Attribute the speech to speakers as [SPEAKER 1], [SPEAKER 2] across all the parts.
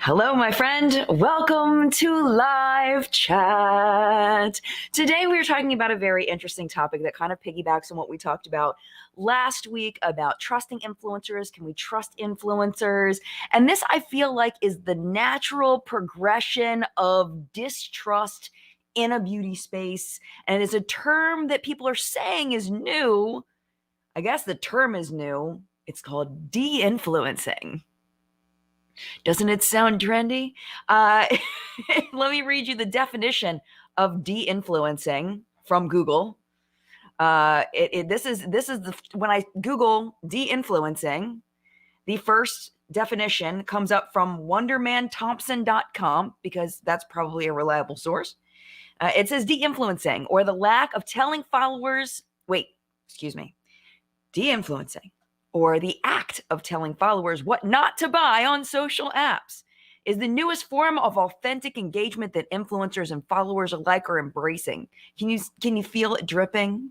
[SPEAKER 1] Hello, my friend. Welcome to Live Chat. Today, we are talking about a very interesting topic that kind of piggybacks on what we talked about last week about trusting influencers. Can we trust influencers? And this, I feel like, is the natural progression of distrust in a beauty space. And it is a term that people are saying is new. I guess the term is new. It's called de-influencing. Doesn't it sound trendy? Uh, Let me read you the definition of de-influencing from Google. This is when I Google de-influencing, the first definition comes up from WondermanThompson.com because that's probably a reliable source. It says de-influencing, or the lack of telling followers. De-influencing, or the act of telling followers what not to buy on social apps, is the newest form of authentic engagement that influencers and followers alike are embracing. Can you feel it dripping?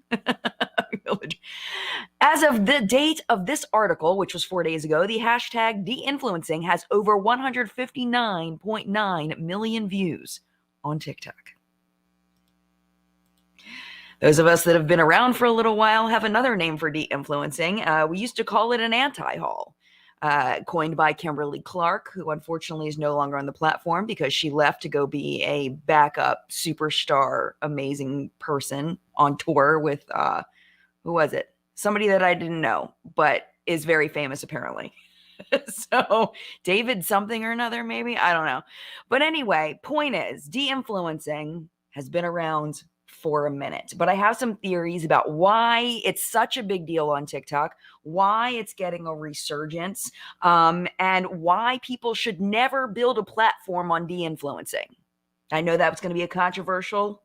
[SPEAKER 1] As of the date of this article, which was 4 days ago, the hashtag de-influencing has over 159.9 million views on TikTok. Those of us that have been around for a little while have another name for de-influencing. We used to call it an anti-haul, coined by Kimberly Clark, who unfortunately is no longer on the platform because she left to go be a backup superstar, amazing person on tour with, who was it? Somebody that I didn't know, but is very famous apparently. So David something or another, maybe? I don't know. But anyway, point is, de-influencing has been around for a minute, but I have some theories about why it's such a big deal on TikTok, why it's getting a resurgence, and why people should never build a platform on de-influencing. I know that was going to be a controversial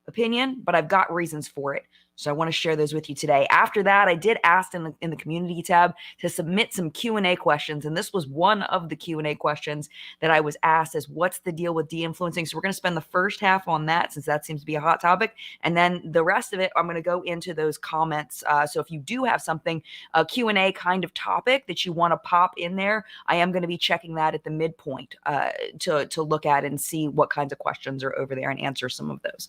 [SPEAKER 1] opinion, but I've got reasons for it. So I want to share those with you today. After that, I did ask in the community tab to submit some Q&A questions. And this was one of the Q&A questions that I was asked is, what's the deal with de-influencing? So we're going to spend the first half on that since that seems to be a hot topic. And then the rest of it, I'm going to go into those comments. So if you do have something, a Q&A kind of topic that you want to pop in there, I am going to be checking that at the midpoint to look at and see what kinds of questions are over there and answer some of those.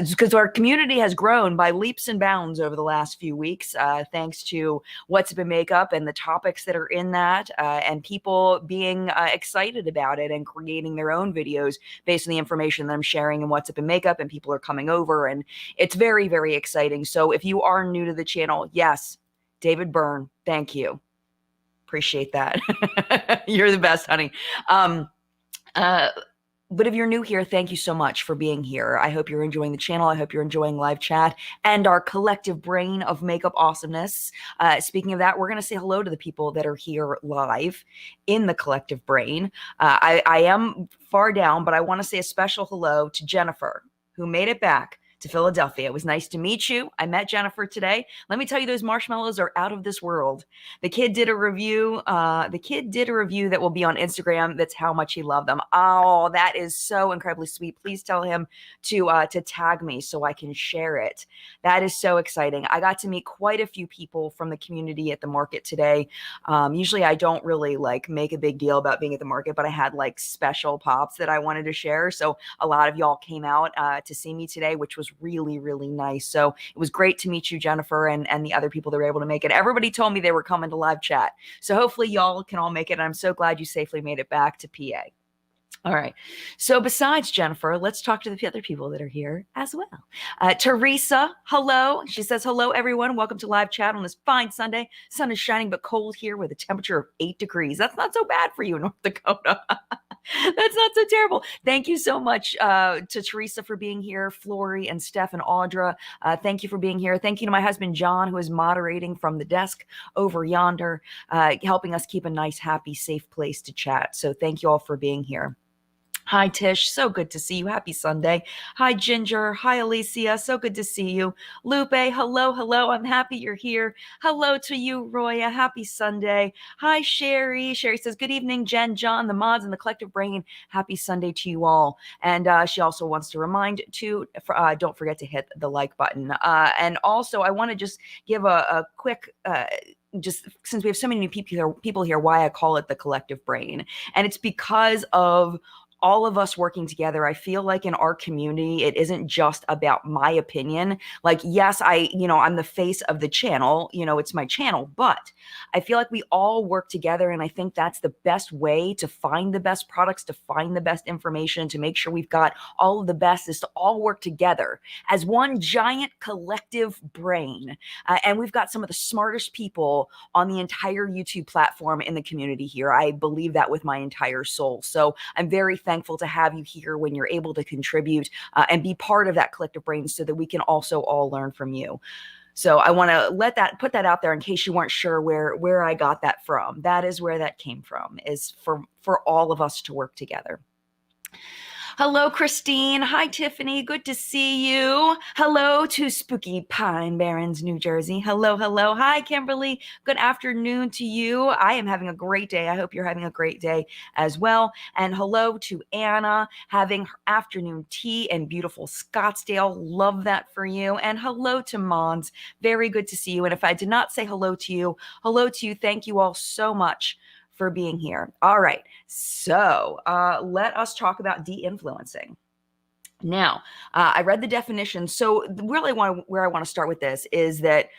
[SPEAKER 1] Because our community has grown by leaps and bounds over the last few weeks, thanks to What's Up in Makeup and the topics that are in that, and people being excited about it and creating their own videos based on the information that I'm sharing in What's Up in Makeup, and people are coming over, and it's very, very exciting. So if you are new to the channel, yes, David Byrne, thank you. Appreciate that. You're the best, honey. But if you're new here, thank you so much for being here. I hope you're enjoying the channel. I hope you're enjoying live chat and our collective brain of makeup awesomeness. Speaking of that, we're going to say hello to the people that are here live in the collective brain. I am far down, but I want to say a special hello to Jennifer, who made it back to Philadelphia. It was nice to meet you. I met Jennifer today. Let me tell you, those marshmallows are out of this world. The kid did a review. That will be on Instagram. That's how much he loved them. Oh, that is so incredibly sweet. Please tell him to tag me so I can share it. That is so exciting. I got to meet quite a few people from the community at the market today. Usually I don't really make a big deal about being at the market, but I had special pops that I wanted to share. So a lot of y'all came out to see me today, which was really, really nice. So it was great to meet you, Jennifer, and the other people that were able to make it. Everybody told me they were coming to live chat. So hopefully y'all can all make it. And I'm so glad you safely made it back to PA. All right. So besides Jennifer, let's talk to the other people that are here as well. Teresa, hello. She says, hello, everyone. Welcome to live chat on this fine Sunday. Sun is shining but cold here with a temperature of 8 degrees. That's not so bad for you in North Dakota. That's not so terrible. Thank you so much to Teresa for being here, Flory and Steph and Audra. Thank you for being here. Thank you to my husband, John, who is moderating from the desk over yonder, helping us keep a nice, happy, safe place to chat. So thank you all for being here. Hi, Tish. So good to see you. Happy Sunday. Hi, Ginger. Hi, Alicia. So good to see you. Lupe, hello, hello. I'm happy you're here. Hello to you, Roya. Happy Sunday. Hi, Sherry. Sherry says, good evening, Jen, John, the mods, and the collective brain. Happy Sunday to you all. And she also wants to remind to don't forget to hit the like button. And also, I want to just give a quick just since we have so many new people here, why I call it the collective brain. And it's because of all of us working together. I feel like in our community, it isn't just about my opinion. Like, yes, I'm the face of the channel, it's my channel, but I feel like we all work together. And I think that's the best way to find the best products, to find the best information, to make sure we've got all of the best, is to all work together as one giant collective brain. And we've got some of the smartest people on the entire YouTube platform in the community here. I believe that with my entire soul. So I'm very thankful to have you here when you're able to contribute and be part of that collective brain so that we can also all learn from you. So I want to put that out there in case you weren't sure where I got that from. That is where that came from, is for all of us to work together. Hello, Christine. Hi, Tiffany. Good to see you. Hello to Spooky Pine Barrens, New Jersey. Hello, hello. Hi, Kimberly. Good afternoon to you. I am having a great day. I hope you're having a great day as well. And hello to Anna, having her afternoon tea in beautiful Scottsdale. Love that for you. And hello to Mons. Very good to see you. And if I did not say hello to you, hello to you. Thank you all so much for being here. All right, so let us talk about de-influencing. Now, I read the definition. So really where I want to start with this is that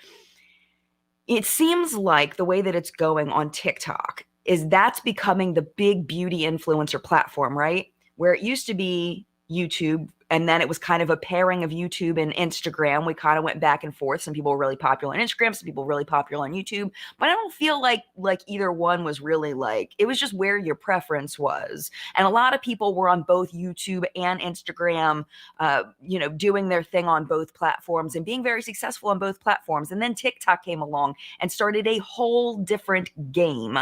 [SPEAKER 1] it seems like the way that it's going on TikTok is that's becoming the big beauty influencer platform, right? Where it used to be YouTube, and then it was kind of a pairing of YouTube and Instagram. We kind of went back and forth. Some people were really popular on Instagram, some people were really popular on YouTube. But I don't feel like either one was really it was just where your preference was. And a lot of people were on both YouTube and Instagram, doing their thing on both platforms and being very successful on both platforms. And then TikTok came along and started a whole different game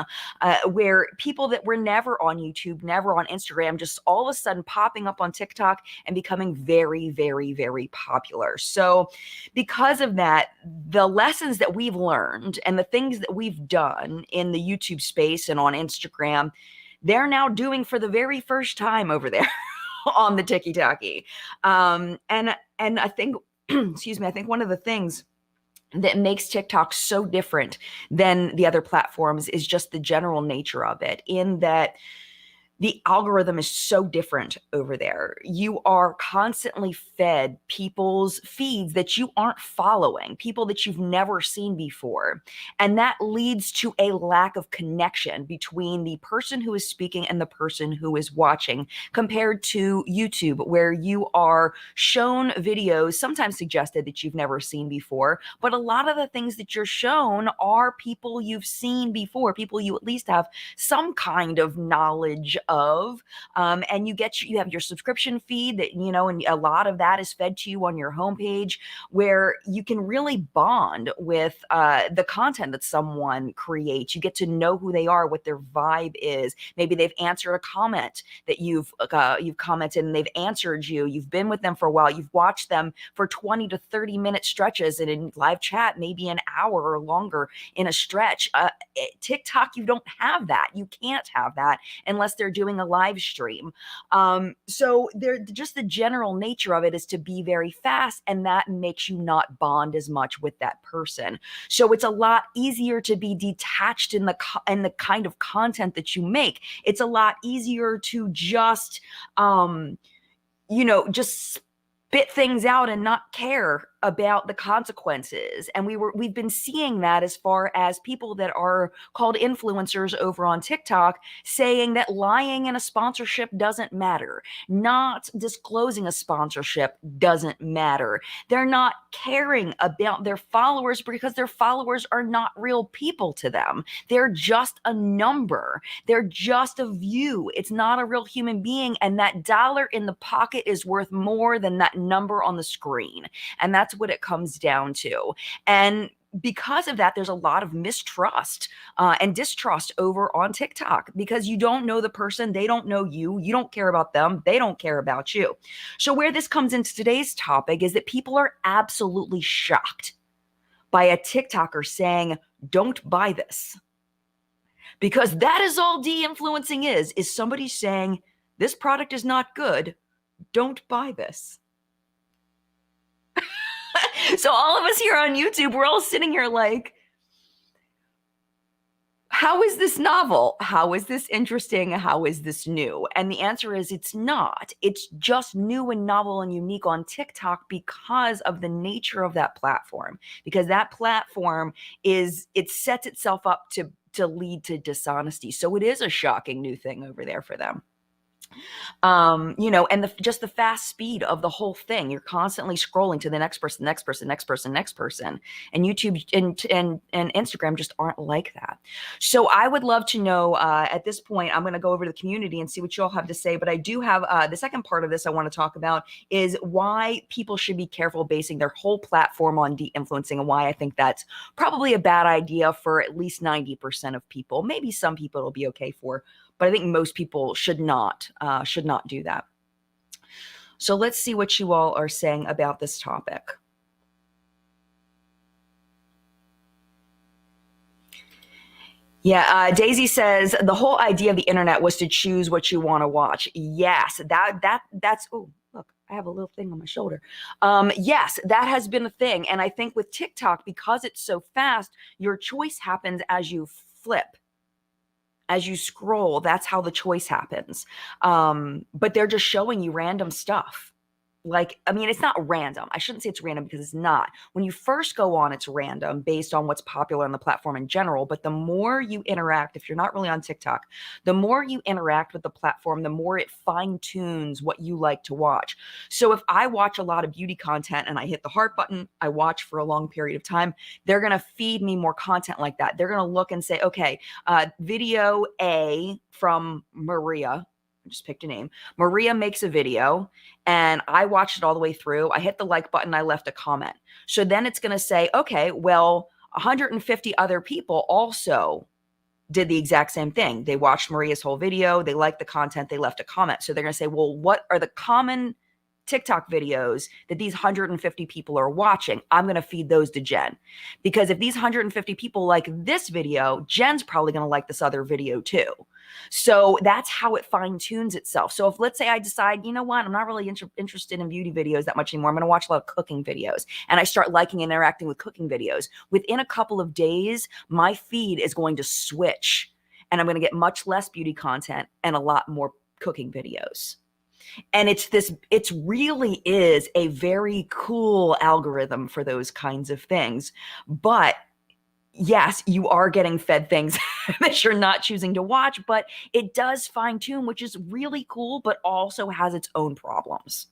[SPEAKER 1] where people that were never on YouTube, never on Instagram, just all of a sudden popping up on TikTok and becoming very, very, very popular. So because of that, the lessons that we've learned and the things that we've done in the YouTube space and on Instagram, they're now doing for the very first time over there on the TikTok. And I think, excuse me, I think one of the things that makes TikTok so different than the other platforms is just the general nature of it, in that the algorithm is so different over there. You are constantly fed people's feeds that you aren't following, people that you've never seen before. And that leads to a lack of connection between the person who is speaking and the person who is watching, compared to YouTube, where you are shown videos, sometimes suggested, that you've never seen before. But a lot of the things that you're shown are people you've seen before, people you at least have some kind of knowledge of, and you have your subscription feed that, and a lot of that is fed to you on your homepage, where you can really bond with the content that someone creates. You get to know who they are, what their vibe is. Maybe they've answered a comment that you've commented, and they've answered you. You've been with them for a while. You've watched them for 20 to 30 minute stretches, and in live chat, maybe an hour or longer in a stretch. TikTok, you don't have that. You can't have that unless they're doing a live stream. So just the general nature of it is to be very fast, and that makes you not bond as much with that person. So it's a lot easier to be detached in the kind of content that you make. It's a lot easier to just just spit things out and not care about the consequences. And we've been seeing that as far as people that are called influencers over on TikTok saying that lying in a sponsorship doesn't matter. Not disclosing a sponsorship doesn't matter. They're not caring about their followers because their followers are not real people to them. They're just a number. They're just a view. It's not a real human being. And that dollar in the pocket is worth more than that number on the screen. And that's what it comes down to. And because of that, there's a lot of mistrust and distrust over on TikTok, because you don't know the person, they don't know you, you don't care about them, they don't care about you. So where this comes into today's topic is that people are absolutely shocked by a TikToker saying, "Don't buy this." Because that is all de-influencing is somebody saying, "This product is not good, don't buy this." So all of us here on YouTube, we're all sitting here like, how is this novel? How is this interesting? How is this new? And the answer is it's not. It's just new and novel and unique on TikTok because of the nature of that platform. Because that platform it sets itself up to lead to dishonesty. So it is a shocking new thing over there for them. And just the fast speed of the whole thing. You're constantly scrolling to the next person, next person, next person, next person. And YouTube and Instagram just aren't like that. So I would love to know, at this point, I'm going to go over to the community and see what you all have to say. But I do have the second part of this I want to talk about is why people should be careful basing their whole platform on de-influencing, and why I think that's probably a bad idea for at least 90% of people. Maybe some people it'll be okay for, but I think most people should not do that. So let's see what you all are saying about this topic. Yeah, Daisy says the whole idea of the internet was to choose what you want to watch. Yes, that's oh, look, I have a little thing on my shoulder. Yes, that has been a thing, and I think with TikTok, because it's so fast, your choice happens as you flip. As you scroll, that's how the choice happens. But they're just showing you random stuff. Like, I mean, it's not random. I shouldn't say it's random because it's not. When you first go on, it's random based on what's popular on the platform in general. But the more you interact, if you're not really on TikTok, the more you interact with the platform, the more it fine tunes what you like to watch. So if I watch a lot of beauty content and I hit the heart button, I watch for a long period of time, they're going to feed me more content like that. They're going to look and say, okay, video A from Maria. I just picked a name. Maria makes a video and I watched it all the way through. I hit the like button. I left a comment. So then it's going to say, okay, well, 150 other people also did the exact same thing. They watched Maria's whole video. They liked the content. They left a comment. So they're going to say, well, what are the common TikTok videos that these 150 people are watching? I'm going to feed those to Jen, because if these 150 people like this video, Jen's probably going to like this other video too. So that's how it fine tunes itself. So if, let's say, I decide, you know what, I'm not really interested in beauty videos that much anymore. I'm going to watch a lot of cooking videos, and I start liking and interacting with cooking videos. Within a couple of days, my feed is going to switch, and I'm going to get much less beauty content and a lot more cooking videos. And it really is a very cool algorithm for those kinds of things. But yes, you are getting fed things that you're not choosing to watch, but it does fine tune, which is really cool, but also has its own problems.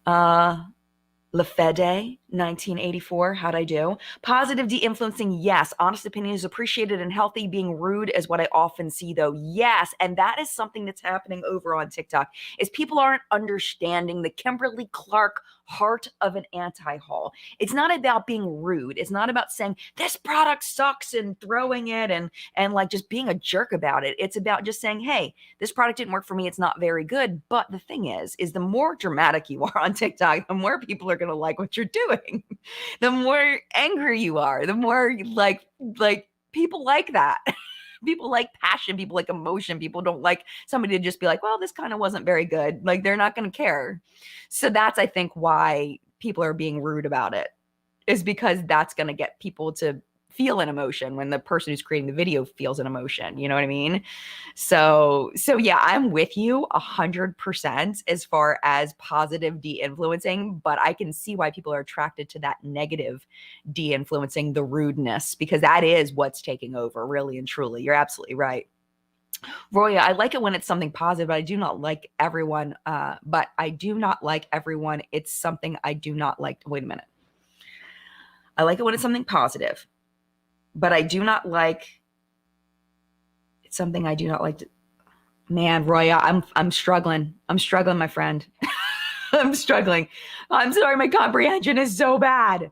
[SPEAKER 1] Lafede, 1984. How'd I do? Positive de-influencing, yes. Honest opinion is appreciated and healthy. Being rude is what I often see, though. Yes, and that is something that's happening over on TikTok, is people aren't understanding the Kimberly Clark heart of an anti-haul. It's not about being rude. It's not about saying this product sucks and throwing it and like just being a jerk about it. It's about just saying, hey, this product didn't work for me. It's not very good. But the thing is the more dramatic you are on TikTok, the more people are going to like what you're doing. The more angry you are, the more like people like that. People like passion, people like emotion. People don't like somebody to just be like, well, this kind of wasn't very good. Like, they're not going to care. So that's, I think, why people are being rude about it, is because that's going to get people to feel an emotion when the person who's creating the video feels an emotion. You know what I mean? So yeah, I'm with you 100% as far as positive de-influencing, but I can see why people are attracted to that negative de-influencing, the rudeness, because that is what's taking over, really and truly. You're absolutely right. Roya, I like it when it's something positive, but I do not like everyone. It's something I do not like. Wait a minute. I like it when it's something positive, but I do not like, it's something I do not like to, man, Roya, I'm struggling. I'm struggling, my friend. I'm struggling. I'm sorry. My comprehension is so bad.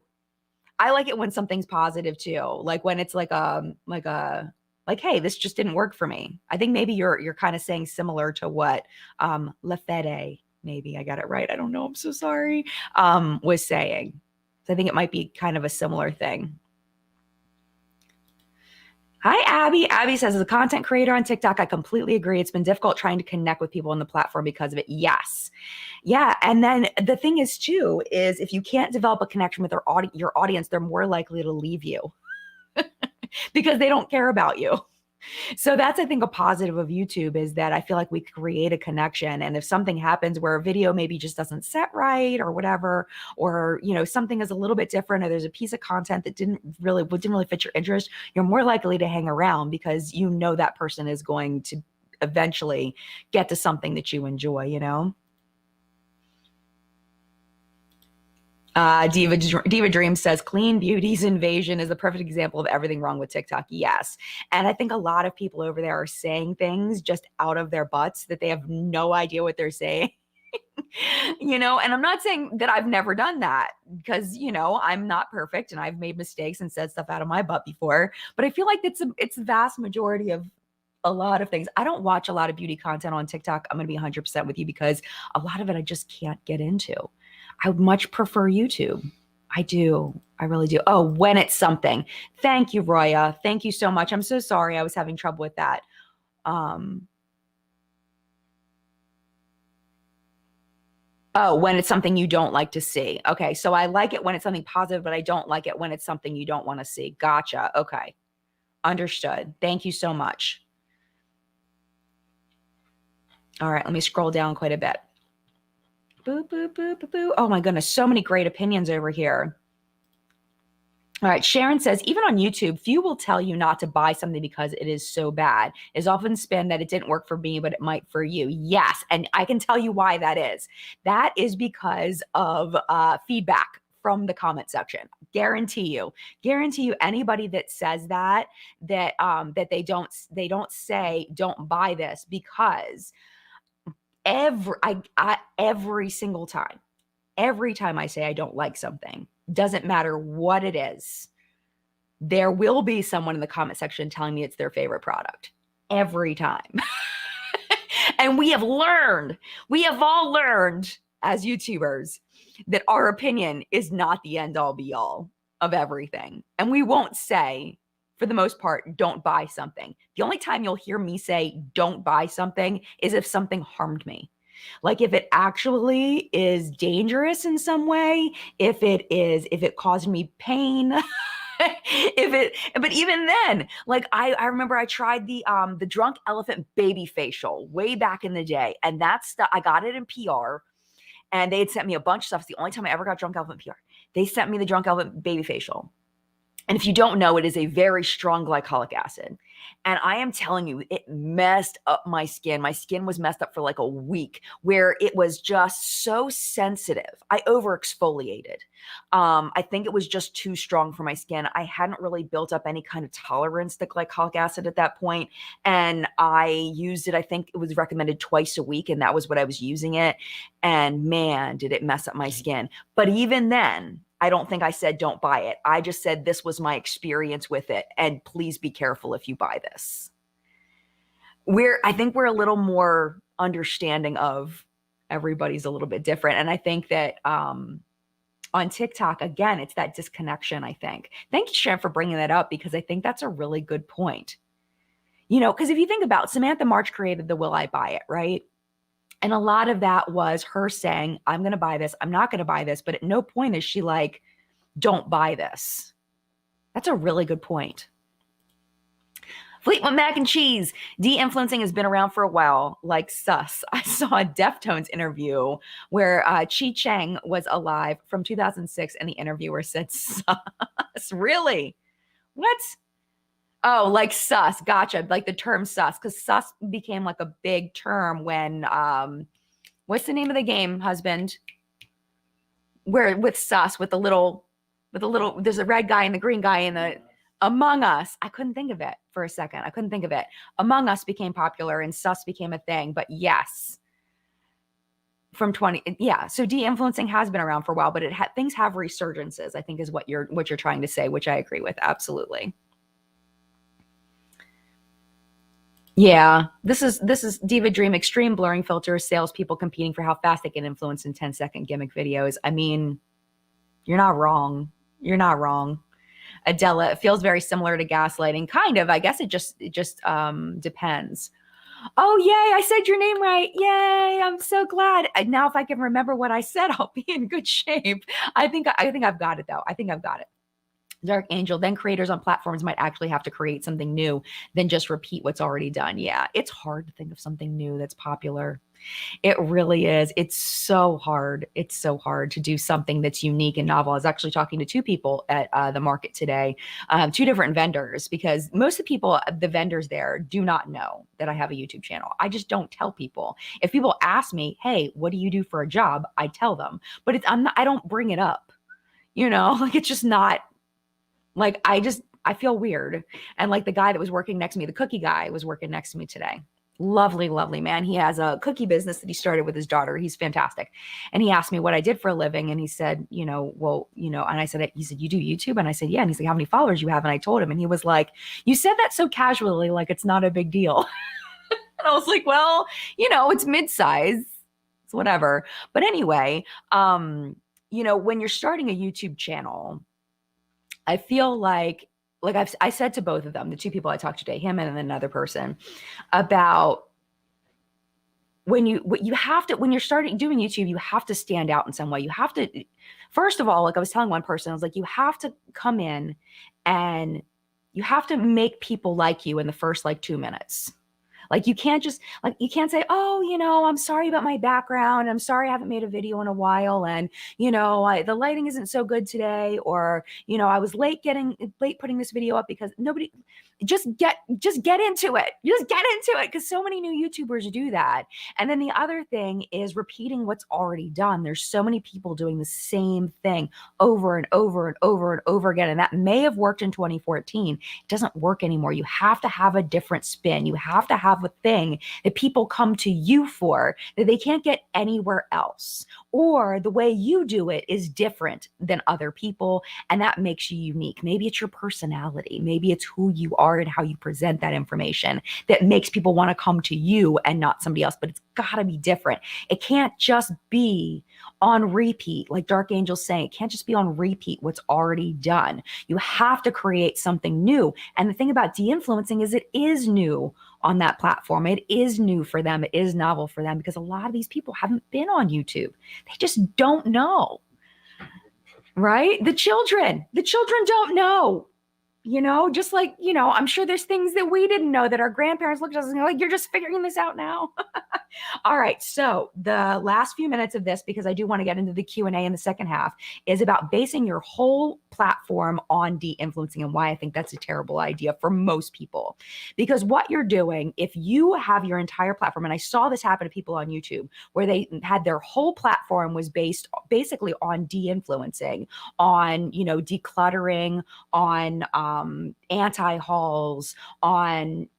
[SPEAKER 1] I like it when something's positive too. Like when it's like, hey, this just didn't work for me. I think maybe you're kind of saying similar to what, Lafede, maybe I got it right. I don't know. I'm so sorry. Was saying. So I think it might be kind of a similar thing. Hi, Abby. Abby says, as a content creator on TikTok, I completely agree. It's been difficult trying to connect with people on the platform because of it. Yes. Yeah. And then the thing is too, is if you can't develop a connection with your audience, they're more likely to leave you. because they don't care about you. So that's, I think, a positive of YouTube, is that I feel like we create a connection. And if something happens where a video maybe just doesn't set right or whatever, or, something is a little bit different, or there's a piece of content that didn't really fit your interest, you're more likely to hang around because that person is going to eventually get to something that you enjoy. Diva Dream says Clean Beauty's invasion is the perfect example of everything wrong with TikTok. Yes. And I think a lot of people over there are saying things just out of their butts that they have no idea what they're saying. And I'm not saying that I've never done that, because, I'm not perfect and I've made mistakes and said stuff out of my butt before, but I feel like it's the vast majority of a lot of things. I don't watch a lot of beauty content on TikTok. I'm going to be 100% with you, because a lot of it I just can't get into. I would much prefer YouTube. I do. I really do. Oh, when it's something. Thank you, Roya. Thank you so much. I'm so sorry I was having trouble with that. Oh, when it's something you don't like to see. Okay, so I like it when it's something positive, but I don't like it when it's something you don't want to see. Gotcha. Okay. Understood. Thank you so much. All right, let me scroll down quite a bit. Boo, boo, boo, boo, boo. Oh my goodness, so many great opinions over here. All right, Sharon says, even on YouTube, few will tell you not to buy something because it is so bad. It's often spin that it didn't work for me, but it might for you. Yes, and I can tell you why that is. That is because of feedback from the comment section. Guarantee you, anybody that says that they don't say don't buy this, because every single time, every time I say I don't like something, doesn't matter what it is, there will be someone in the comment section telling me it's their favorite product every time. And we have all learned as YouTubers that our opinion is not the end all be all of everything. And we won't say, for the most part, don't buy something. The only time you'll hear me say don't buy something is if something harmed me. Like if it actually is dangerous in some way, if it caused me pain, but even then, like I remember I tried the drunk elephant baby facial way back in the day. And that's stuff, I got it in PR, and they had sent me a bunch of stuff. It's the only time I ever got drunk elephant PR. They sent me the drunk elephant baby facial. And if you don't know, it is a very strong glycolic acid. And I am telling you, it messed up my skin. My skin was messed up for like a week, where it was just so sensitive. I over exfoliated. I think it was just too strong for my skin. I hadn't really built up any kind of tolerance to glycolic acid at that point. And I used it, I think it was recommended twice a week, and that was what I was using it. And man, did it mess up my skin. But even then, I don't think I said don't buy it. I just said this was my experience with it, and please be careful if you buy this. I think we're a little more understanding of everybody's a little bit different. And I think that on TikTok, again, it's that disconnection, I think. Thank you, Sharon, for bringing that up, because I think that's a really good point. Because if you think about Samantha March created the Will I Buy It, right? And a lot of that was her saying, I'm going to buy this. I'm not going to buy this. But at no point is she like, don't buy this. That's a really good point. Fleetwood Mac and Cheese. De-influencing has been around for a while, like sus. I saw a Deftones interview where Chi Cheng was alive from 2006, and the interviewer said sus. Really? What? Oh, like sus. Gotcha. Like the term sus, because sus became like a big term when, what's the name of the game, husband? Where with sus, with the little, there's a red guy and the green guy in the Among Us. I couldn't think of it for a second. I couldn't think of it. Among Us became popular and sus became a thing, but yes. So de-influencing has been around for a while, but things have resurgences, I think is what you're trying to say, which I agree with. Absolutely. Yeah, this is Diva Dream. Extreme blurring filters, salespeople competing for how fast they can influence in 10-second gimmick videos. I mean, you're not wrong. You're not wrong. Adela, it feels very similar to gaslighting. Kind of. I guess it just depends. Oh, yay, I said your name right. Yay, I'm so glad. Now if I can remember what I said, I'll be in good shape. I think I've got it, though. I think I've got it. Dark Angel, then creators on platforms might actually have to create something new than just repeat what's already done. Yeah, it's hard to think of something new that's popular. It really is. It's so hard. It's so hard to do something that's unique and novel. I was actually talking to two people at the market today, two different vendors, because most of the people, the vendors there, do not know that I have a YouTube channel. I just don't tell people. If people ask me, hey, what do you do for a job? I tell them, but I don't bring it up. Like it's just not like, I feel weird. And like the guy that was working next to me, the cookie guy was working next to me today. Lovely, lovely man. He has a cookie business that he started with his daughter. He's fantastic. And he asked me what I did for a living. And he said, and I said, he said, you do YouTube? And I said, yeah. And he's like, how many followers you have? And I told him, and he was like, you said that so casually, like it's not a big deal. And I was like, well, it's mid-size. It's whatever. But anyway, when you're starting a YouTube channel, I feel like I said to both of them, the two people I talked to today, him and then another person, about when you're starting doing YouTube, you have to stand out in some way. You have to, first of all, like I was telling one person, I was like, you have to come in and you have to make people like you in the first 2 minutes. Like you can't say, oh, I'm sorry about my background. I'm sorry I haven't made a video in a while. And, the lighting isn't so good today. Or, I was late putting this video up because just get into it. Just get into it. Because so many new YouTubers do that. And then the other thing is repeating what's already done. There's so many people doing the same thing over and over and over and over again. And that may have worked in 2014. It doesn't work anymore. You have to have a different spin. You have to have a thing that people come to you for that they can't get anywhere else. Or the way you do it is different than other people. And that makes you unique. Maybe it's your personality. Maybe it's who you are and how you present that information that makes people want to come to you and not somebody else. But it's got to be different. It can't just be on repeat, like Dark Angel's saying. It can't just be on repeat what's already done. You have to create something new. And the thing about de-influencing is it is new on that platform. It is new for them. It is novel for them because a lot of these people haven't been on YouTube. They just don't know, right? The children don't know. Just like, I'm sure there's things that we didn't know that our grandparents looked at us and like, you're just figuring this out now. All right. So the last few minutes of this, because I do want to get into the Q&A in the second half, is about basing your whole platform on de-influencing and why I think that's a terrible idea for most people. Because what you're doing, if you have your entire platform, and I saw this happen to people on YouTube, where they had their whole platform was based basically on de-influencing, on, decluttering, on anti-hauls, on,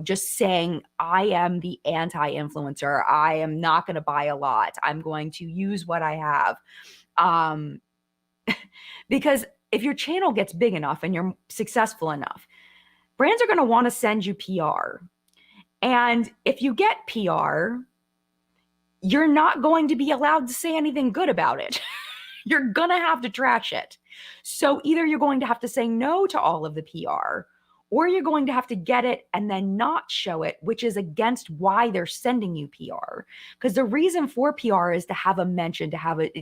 [SPEAKER 1] just saying, I am the anti-influencer. I am not going to buy a lot. I'm going to use what I have. Because if your channel gets big enough and you're successful enough, brands are going to want to send you PR. And if you get PR, you're not going to be allowed to say anything good about it. You're going to have to trash it. So either you're going to have to say no to all of the PR, or you're going to have to get it and then not show it, which is against why they're sending you PR. Because the reason for PR is to have a mention,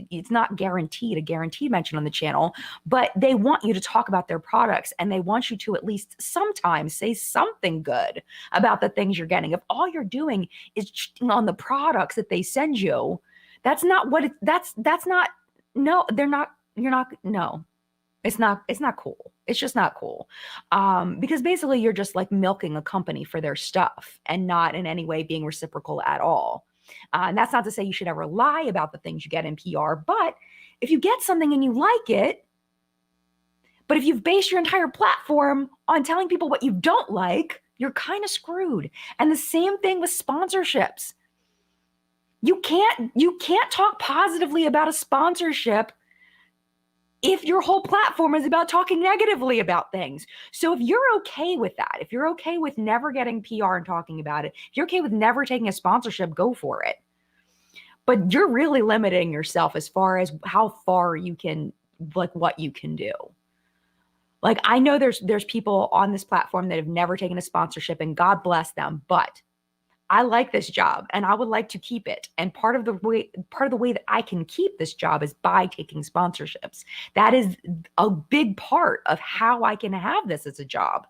[SPEAKER 1] it's not guaranteed, a guaranteed mention on the channel, but they want you to talk about their products and they want you to at least sometimes say something good about the things you're getting. If all you're doing is on the products that they send you, that's not what it's not cool. It's just not cool. Because basically you're just like milking a company for their stuff and not in any way being reciprocal at all. And that's not to say you should ever lie about the things you get in PR, but if you get something and you like it, but if you've based your entire platform on telling people what you don't like, you're kind of screwed. And the same thing with sponsorships. You can't talk positively about a sponsorship if your whole platform is about talking negatively about things. So if you're okay with that, if you're okay with never getting PR and talking about it, if you're okay with never taking a sponsorship, go for it. But you're really limiting yourself as far as how far you can, like what you can do. Like I know there's people on this platform that have never taken a sponsorship and God bless them, but I like this job and I would like to keep it. And part of the way that I can keep this job is by taking sponsorships. That is a big part of how I can have this as a job,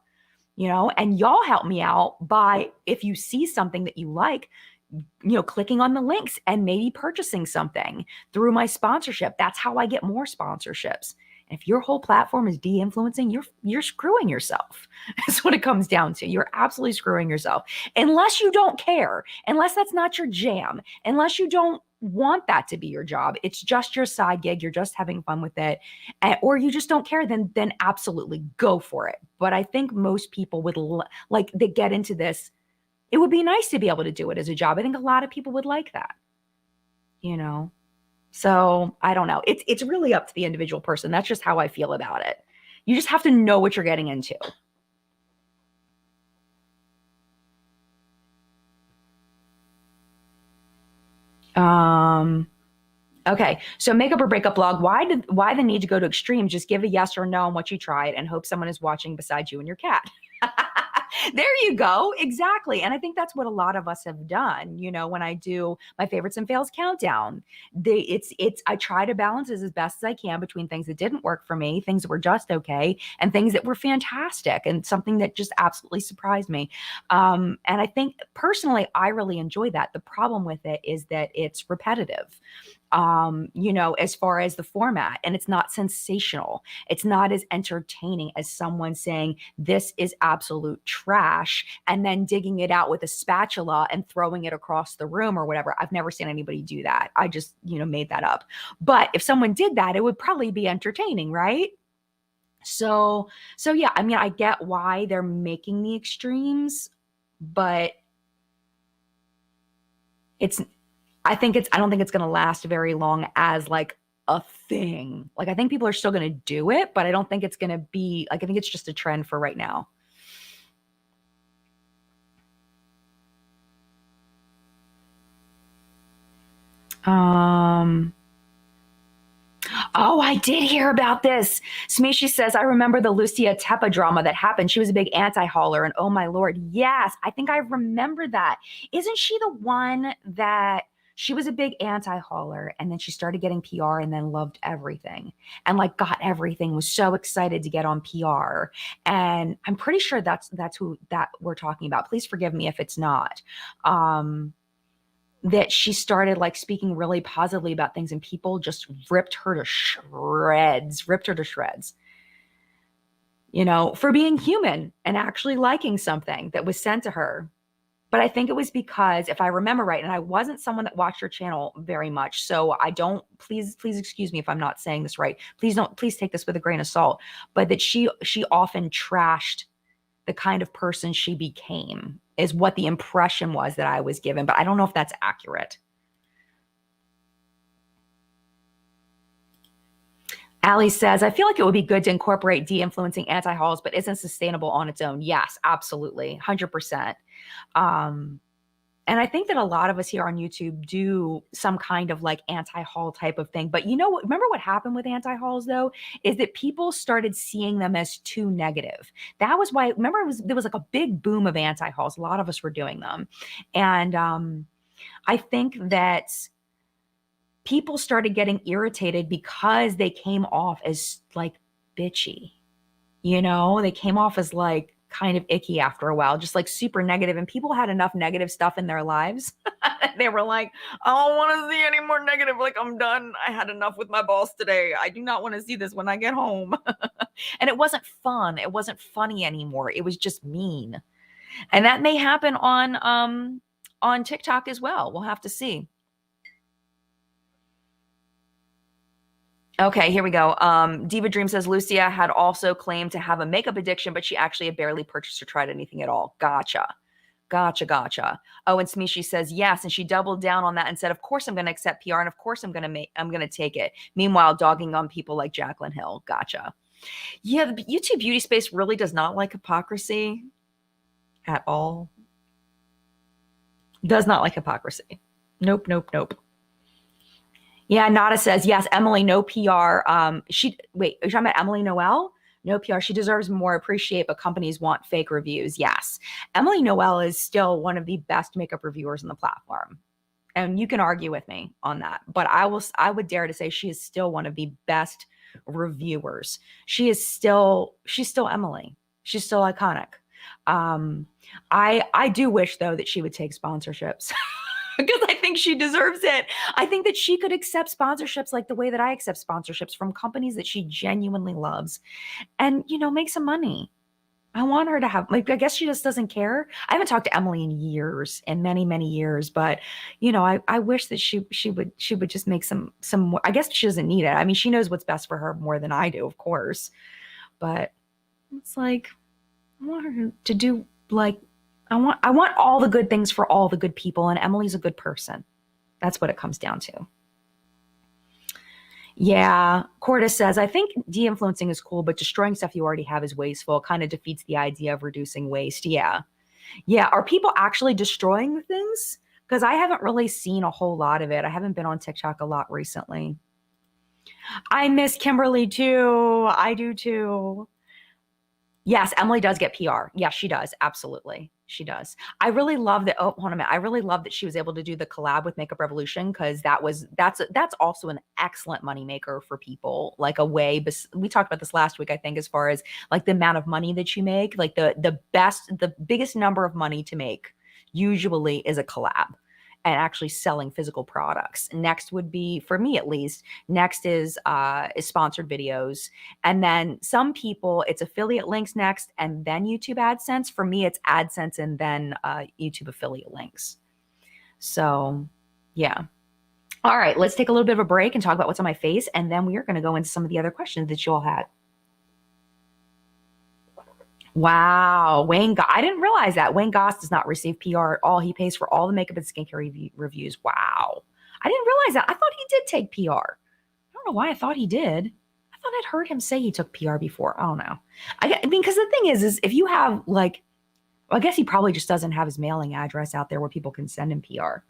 [SPEAKER 1] and y'all help me out by, if you see something that you like, clicking on the links and maybe purchasing something through my sponsorship. That's how I get more sponsorships. If your whole platform is de-influencing, you're screwing yourself. That's what it comes down to. You're absolutely screwing yourself. Unless you don't care, unless that's not your jam, unless you don't want that to be your job, it's just your side gig, you're just having fun with it, or you just don't care, then absolutely go for it. But I think most people would like, they get into this. It would be nice to be able to do it as a job. I think a lot of people would like that, you know? So I don't know. It's really up to the individual person. That's just how I feel about it. You just have to know what you're getting into. Okay. So makeup or breakup blog. Why the need to go to extremes? Just give a yes or no on what you tried and hope someone is watching besides you and your cat. There you go. Exactly. And I think that's what a lot of us have done. When I do my favorites and fails countdown, I try to balance it as best as I can between things that didn't work for me, things that were just okay, and things that were fantastic and something that just absolutely surprised me. And I think personally, I really enjoy that. The problem with it is that it's repetitive. As far as the format, and it's not sensational. It's not as entertaining as someone saying this is absolute trash and then digging it out with a spatula and throwing it across the room or whatever. I've never seen anybody do that. I just, made that up. But if someone did that, it would probably be entertaining, right? So yeah, I mean, I get why they're making the extremes, but it's I don't think it's going to last very long as like a thing. Like, I think people are still going to do it, but I don't think it's going to be like, I think it's just a trend for right now. Um, oh, I did hear about this. Smishi says, I remember the Lucia Teppa drama that happened. She was a big anti-hauler, and oh my Lord, yes, I think I remember that. Isn't she the one that she was a big anti-hauler and then she started getting PR and then loved everything and like got everything, was so excited to get on PR. And I'm pretty sure that's who that we're talking about. Please forgive me if it's not. That she started like speaking really positively about things and people just ripped her to shreds, for being human and actually liking something that was sent to her. But I think it was because, if I remember right, and I wasn't someone that watched her channel very much, so I don't, please excuse me if I'm not saying this right. Please take this with a grain of salt. But that she often trashed the kind of person she became, is what the impression was that I was given. But I don't know if that's accurate. Allie says, I feel like it would be good to incorporate de-influencing anti-hauls, but isn't sustainable on its own. Yes, absolutely. 100%. And I think that a lot of us here on YouTube do some kind of like anti-haul type of thing. But remember what happened with anti-hauls though, is that people started seeing them as too negative. That was why, remember, there was like a big boom of anti-hauls. A lot of us were doing them. And I think that people started getting irritated because they came off as like bitchy. They came off as like kind of icky after a while, just like super negative. And people had enough negative stuff in their lives. They were like, I don't want to see any more negative. Like, I'm done. I had enough with my boss today. I do not want to see this when I get home. And it wasn't fun. It wasn't funny anymore. It was just mean. And that may happen on TikTok as well. We'll have to see. Okay, here we go. Diva Dream says Lucia had also claimed to have a makeup addiction, but she actually had barely purchased or tried anything at all. Gotcha. Gotcha. Oh, and Smishi says yes, and she doubled down on that and said, "Of course I'm going to accept PR, and of course I'm going to take it." Meanwhile, dogging on people like Jaclyn Hill. Gotcha. Yeah, the YouTube beauty space really does not like hypocrisy at all. Does not like hypocrisy. Nope. Yeah, Nada says, yes, Emily, no PR. Wait, are you talking about Emily Noel? No PR. She deserves more appreciate, but companies want fake reviews. Yes. Emily Noel is still one of the best makeup reviewers on the platform. And you can argue with me on that, but I would dare to say she is still one of the best reviewers. She's still Emily. She's still iconic. Um, I do wish though that she would take sponsorships because I think she deserves it. I think that she could accept sponsorships like the way that I accept sponsorships from companies that she genuinely loves and, make some money. I want her to have, like, I guess she just doesn't care. I haven't talked to Emily in years, in many, many years, but I wish that she would just make some more. I guess she doesn't need it. I mean, she knows what's best for her more than I do, of course. But it's like I want her to do like I want all the good things for all the good people, and Emily's a good person. That's what it comes down to. Yeah, Cordis says, I think de-influencing is cool, but destroying stuff you already have is wasteful. It kind of defeats the idea of reducing waste. Yeah. Yeah. Are people actually destroying the things? Because I haven't really seen a whole lot of it. I haven't been on TikTok a lot recently. I miss Kimberly too. I do too. Yes, Emily does get PR. Yes, she does. Absolutely. She does. I really love that. Oh, hold on a minute. I really love that she was able to do the collab with Makeup Revolution because that's also an excellent moneymaker for people. Like a way, we talked about this last week, I think, as far as like the amount of money that you make, like the biggest number of money to make usually is a collab and actually selling physical products. Next would be, for me at least, next is sponsored videos. And then some people, it's affiliate links next, and then YouTube AdSense. For me, it's AdSense and then YouTube affiliate links. So, yeah. All right, let's take a little bit of a break and talk about what's on my face, and then we are going to go into some of the other questions that you all had. Wow, I didn't realize that Wayne Goss does not receive PR at all. He pays for all the makeup and skincare reviews. Wow, I didn't realize that. I thought he did take PR. I don't know why I thought he did. I thought I'd heard him say he took PR before. I don't know. I mean, because the thing is if you have like, well, I guess he probably just doesn't have his mailing address out there where people can send him PR.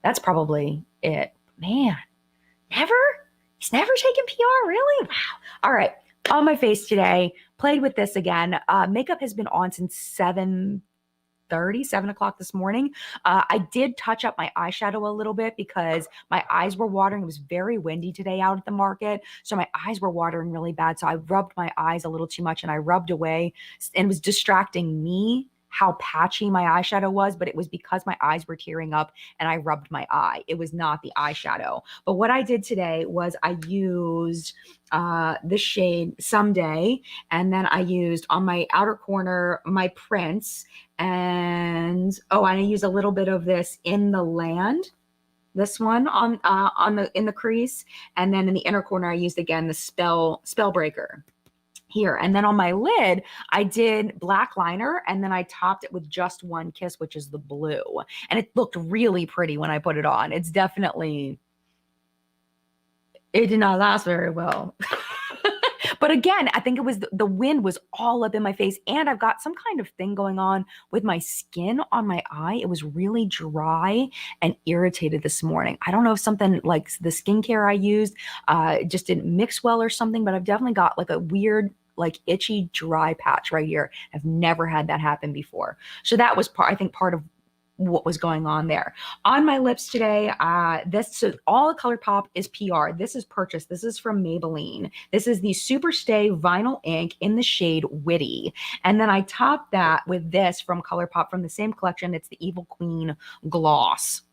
[SPEAKER 1] That's probably it. Man, never? He's never taken PR, really? Wow. All right. On my face today, played with this again. Makeup has been on since 7 o'clock this morning. I did touch up my eyeshadow a little bit because my eyes were watering. It was very windy today out at the market. So my eyes were watering really bad. So I rubbed my eyes a little too much and I rubbed away and it was distracting me how patchy my eyeshadow was, but it was because my eyes were tearing up and I rubbed my eye. It was not the eyeshadow. But what I did today was I used the shade Someday, and then I used on my outer corner my Prince, and I used a little bit of this In the Land. This one on the in the crease, and then in the inner corner I used again the Spellbreaker here. And then on my lid, I did black liner and then I topped it with Just One Kiss, which is the blue. And it looked really pretty when I put it on. It did not last very well. But again, I think it was the wind was all up in my face and I've got some kind of thing going on with my skin on my eye. It was really dry and irritated this morning. I don't know if something like the skincare I used just didn't mix well or something, but I've definitely got like a weird like itchy dry patch right here. I've never had that happen before. So that was I think part of what was going on there. On my lips today, so all the ColourPop is PR. This is purchased. This is from Maybelline. This is the Super Stay Vinyl Ink in the shade Witty. And then I topped that with this from ColourPop from the same collection. It's the Evil Queen Gloss.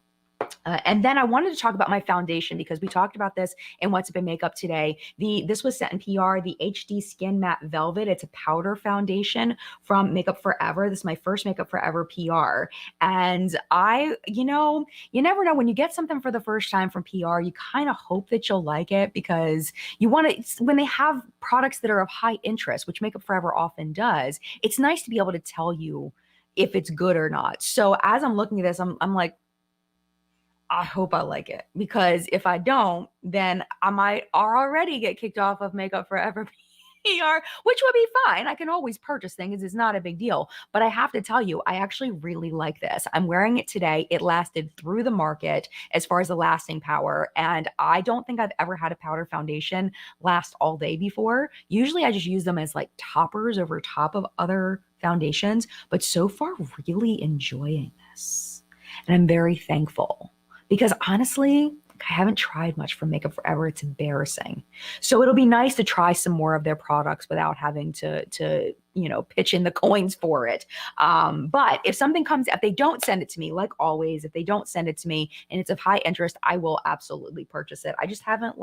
[SPEAKER 1] And then I wanted to talk about my foundation because we talked about this in What's Up in Makeup today. This was set in PR, the HD Skin Matte Velvet. It's a powder foundation from Makeup Forever. This is my first Makeup Forever PR. And you never know when you get something for the first time from PR, you kind of hope that you'll like it because you want to, when they have products that are of high interest, which Makeup Forever often does, it's nice to be able to tell you if it's good or not. So as I'm looking at this, I'm like, I hope I like it because if I don't, then I might already get kicked off of Makeup Forever PR, which would be fine. I can always purchase things. It's not a big deal. But I have to tell you, I actually really like this. I'm wearing it today. It lasted through the market as far as the lasting power. And I don't think I've ever had a powder foundation last all day before. Usually I just use them as like toppers over top of other foundations, but so far really enjoying this. And I'm very thankful because honestly, I haven't tried much from Makeup Forever. It's embarrassing. So it'll be nice to try some more of their products without having to pitch in the coins for it. But if something comes, if they don't send it to me, like always, if they don't send it to me and it's of high interest, I will absolutely purchase it. I just haven't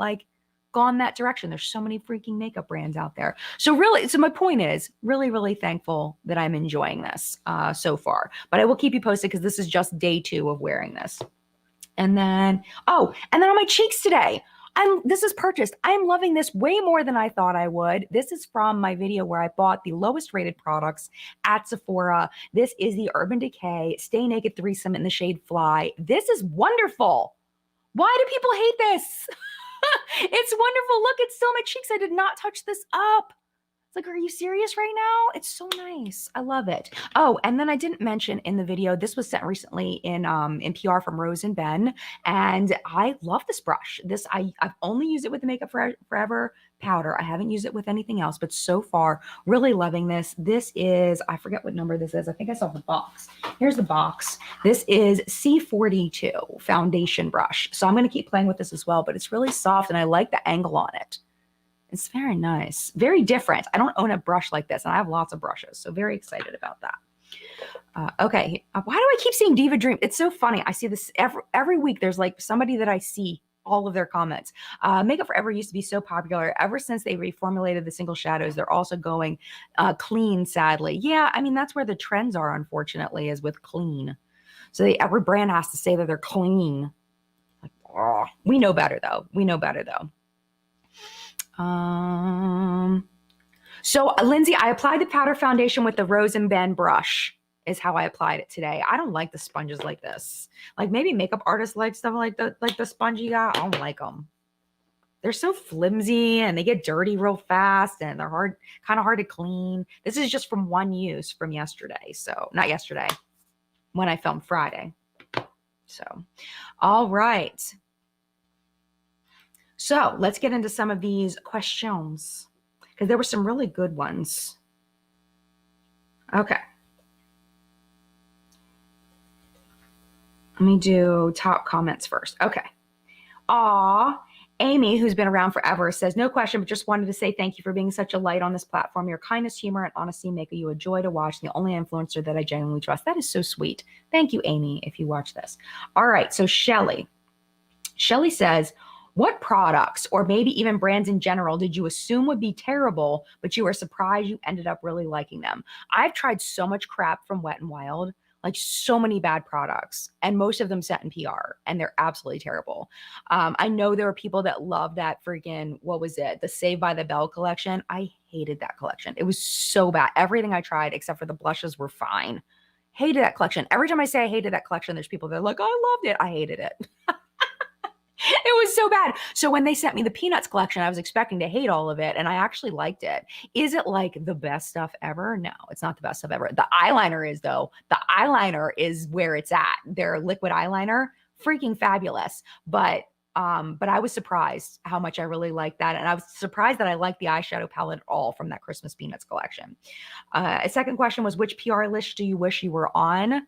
[SPEAKER 1] gone that direction. There's so many freaking makeup brands out there. So my point is really, really thankful that I'm enjoying this so far. But I will keep you posted because this is just day 2 of wearing this. And then on my cheeks today, this is purchased. I'm loving this way more than I thought I would. This is from my video where I bought the lowest rated products at Sephora. This is the Urban Decay Stay Naked Threesome in the shade Fly. This is wonderful. Why do people hate this? It's wonderful. Look, it's still on my cheeks. I did not touch this up. It's like, are you serious right now? It's so nice. I love it. Oh, and then I didn't mention in the video, this was sent recently in PR from Rose and Ben, and I love this brush. I've only used it with the Makeup Forever powder. I haven't used it with anything else, but so far, really loving this. This is, I forget what number this is. I think I saw the box. Here's the box. This is C42 foundation brush. So I'm going to keep playing with this as well, but it's really soft and I like the angle on it. It's very nice, very different. I don't own a brush like this, and I have lots of brushes, so very excited about that. Okay, why do I keep seeing Diva Dream? It's so funny. I see this every week. There's like somebody that I see all of their comments. Makeup Forever used to be so popular. Ever since they reformulated the single shadows, they're also going clean, sadly. Yeah, I mean, that's where the trends are, unfortunately, is with clean. So every brand has to say that they're clean. Like, oh, we know better, though. We know better, though. So Lindsay, I applied the powder foundation with the Rose and Ben brush is how I applied it today. I don't like the sponges like this. Like maybe makeup artists like stuff like the spongy guy. I don't like them. They're so flimsy and they get dirty real fast and they're kind of hard to clean. This is just from one use from yesterday. So not yesterday, when I filmed Friday. So, all right. So let's get into some of these questions because there were some really good ones. Okay. Let me do top comments first. Okay. Aw, Amy, who's been around forever, says, no question, but just wanted to say thank you for being such a light on this platform. Your kindness, humor, and honesty make you a joy to watch. The only influencer that I genuinely trust. That is so sweet. Thank you, Amy, if you watch this. All right. So Shelly says, what products or maybe even brands in general did you assume would be terrible, but you were surprised you ended up really liking them? I've tried so much crap from Wet n Wild, like so many bad products, and most of them set in PR, and they're absolutely terrible. I know there were people that loved that freaking, what was it? The Saved by the Bell collection. I hated that collection. It was so bad. Everything I tried except for the blushes were fine. Hated that collection. Every time I say I hated that collection, there's people that are like, I loved it. I hated it. It was so bad. So when they sent me the Peanuts collection, I was expecting to hate all of it, and I actually liked it. Is it like the best stuff ever? No, it's not the best stuff ever. The eyeliner is, though. The eyeliner is where it's at. Their liquid eyeliner, freaking fabulous. But I was surprised how much I really liked that, and I was surprised that I liked the eyeshadow palette at all from that Christmas Peanuts collection. A second question was, which PR list do you wish you were on?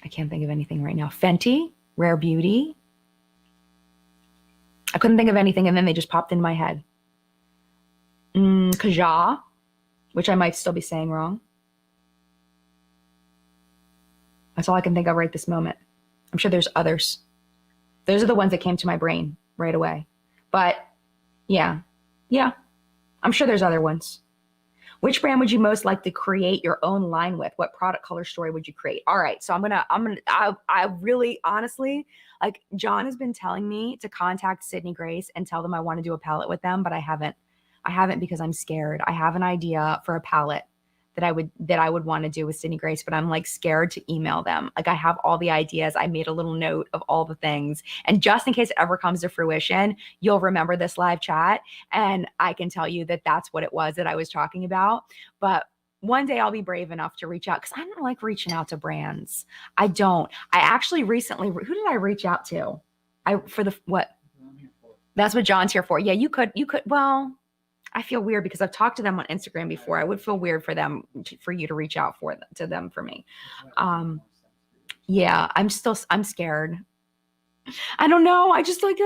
[SPEAKER 1] I can't think of anything right now. Fenty, Rare Beauty. I couldn't think of anything, and then they just popped in my head. Kaja, which I might still be saying wrong. That's all I can think of right this moment. I'm sure there's others. Those are the ones that came to my brain right away. But yeah, I'm sure there's other ones. Which brand would you most like to create your own line with? What product color story would you create? All right. So I really, honestly, like John has been telling me to contact Sydney Grace and tell them I want to do a palette with them, but I haven't because I'm scared. I have an idea for a palette
[SPEAKER 2] that I would want to do with Sydney Grace, but I'm like scared to email them. Like I have all the ideas. I made a little note of all the things. And just in case it ever comes to fruition, you'll remember this live chat. And I can tell you that that's what it was that I was talking about. But one day I'll be brave enough to reach out because I don't like reaching out to brands. I don't. I actually recently, who did I reach out to? What? That's what John's here for. Yeah, you could, well, I feel weird because I've talked to them on Instagram before. I would feel weird for you to reach out to them for me. Yeah, I'm scared. I don't know. I just like, who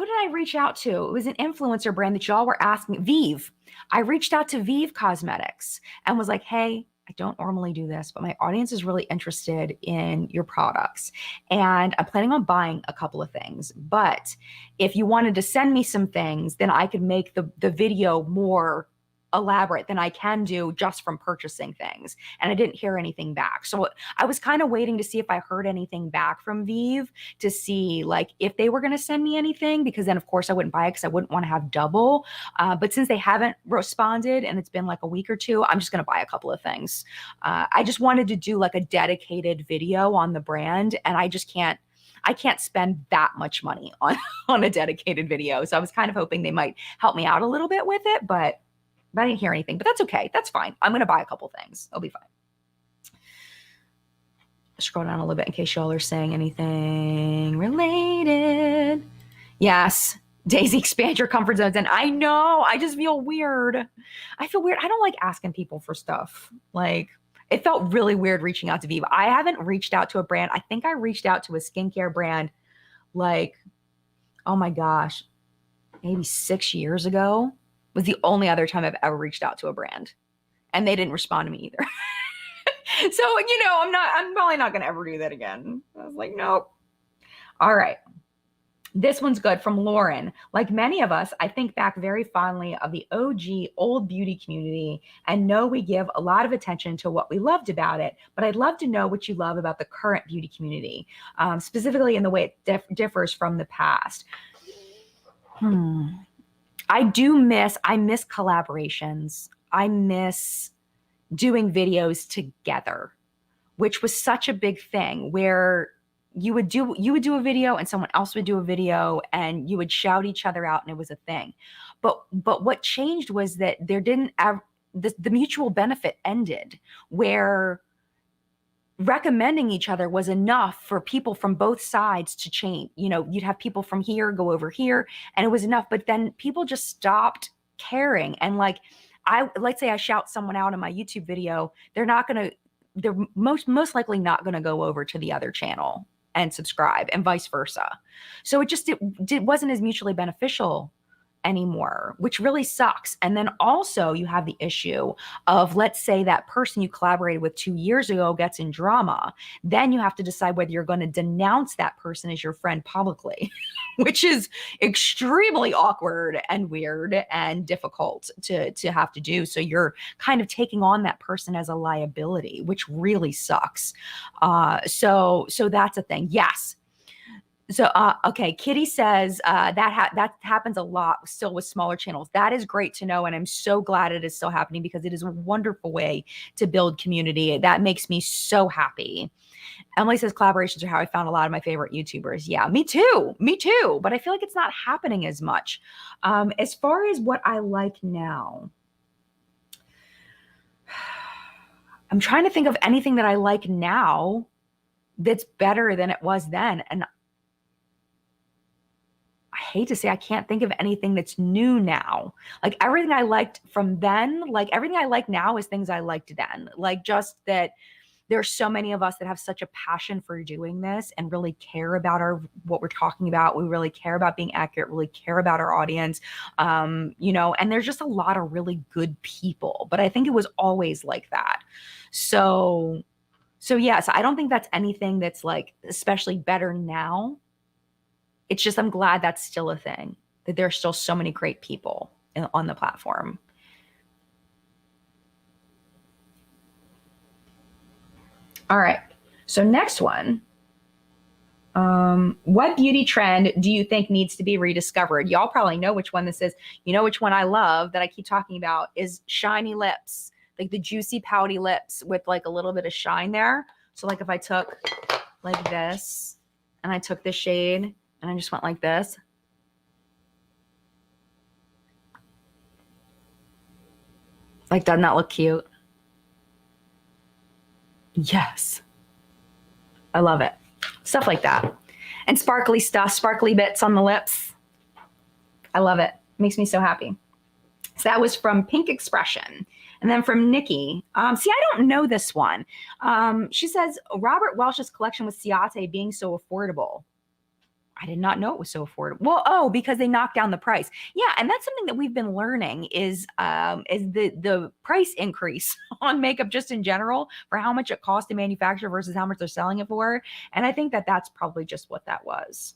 [SPEAKER 2] did I reach out to? It was an influencer brand that y'all were asking. Vive. I reached out to Vive Cosmetics and was like, hey, I don't normally do this, but my audience is really interested in your products. And I'm planning on buying a couple of things. But if you wanted to send me some things, then I could make the video more elaborate than I can do just from purchasing things. And I didn't hear anything back. So I was kind of waiting to see if I heard anything back from Vive to see like if they were going to send me anything, because then of course I wouldn't buy it because I wouldn't want to have double. But since they haven't responded and it's been like a week or two, I'm just going to buy a couple of things. I just wanted to do like a dedicated video on the brand, and I can't spend that much money on a dedicated video. So I was kind of hoping they might help me out a little bit with it, but I didn't hear anything. But that's okay. That's fine. I'm going to buy a couple things. It'll be fine. Scroll down a little bit in case y'all are saying anything related. Yes. Daisy, expand your comfort zones. And I know, I just feel weird. I feel weird. I don't like asking people for stuff. Like, it felt really weird reaching out to Viva. I haven't reached out to a brand. I think I reached out to a skincare brand like, oh my gosh, maybe 6 years ago was the only other time I've ever reached out to a brand. And they didn't respond to me either. So, I'm probably not going to ever do that again. I was like, nope. All right. This one's good from Lauren. Like many of us, I think back very fondly of the OG old beauty community and know we give a lot of attention to what we loved about it. But I'd love to know what you love about the current beauty community, specifically in the way it differs from the past. I miss collaborations. I miss doing videos together, which was such a big thing where you would do a video and someone else would do a video and you would shout each other out and it was a thing. But what changed was that there didn't the mutual benefit ended, where recommending each other was enough for people from both sides to change. You'd have people from here go over here and it was enough, but then people just stopped caring. And like, let's say I shout someone out in my YouTube video, they're most likely not going to go over to the other channel and subscribe, and vice versa. So it wasn't as mutually beneficial anymore, which really sucks. And then also you have the issue of, let's say that person you collaborated with 2 years ago gets in drama. Then you have to decide whether you're going to denounce that person as your friend publicly, which is extremely awkward and weird and difficult to have to do. So you're kind of taking on that person as a liability, which really sucks. So that's a thing. Yes. So, okay, Kitty says that happens a lot still with smaller channels. That is great to know, and I'm so glad it is still happening because it is a wonderful way to build community. That makes me so happy. Emily says collaborations are how I found a lot of my favorite YouTubers. Yeah, me too. But I feel like it's not happening as much. As far as what I like now, I'm trying to think of anything that I like now that's better than it was then. And I hate to say, I can't think of anything that's new now. Like everything I liked from then, like everything I like now is things I liked then. Like just that there's so many of us that have such a passion for doing this and really care about what we're talking about. We really care about being accurate, really care about our audience, and there's just a lot of really good people, but I think it was always like that. So yes, I don't think that's anything that's like especially better now. It's just, I'm glad that's still a thing, that there are still so many great people on the platform. All right. So next one. What beauty trend do you think needs to be rediscovered? Y'all probably know which one this is. You know which one I love that I keep talking about is shiny lips, like the juicy pouty lips with like a little bit of shine there. So like if I took like this and I took this shade and I just went like this. Like, doesn't that look cute? Yes. I love it. Stuff like that. And sparkly stuff, sparkly bits on the lips. I love it. Makes me so happy. So that was from Pink Expression. And then from Nikki. See, I don't know this one. She says, Robert Welsh's collection with Ciate being so affordable. I did not know it was so affordable. Well, oh, because they knocked down the price. Yeah, and that's something that we've been learning is the price increase on makeup just in general for how much it costs to manufacture versus how much they're selling it for. And I think that that's probably just what that was.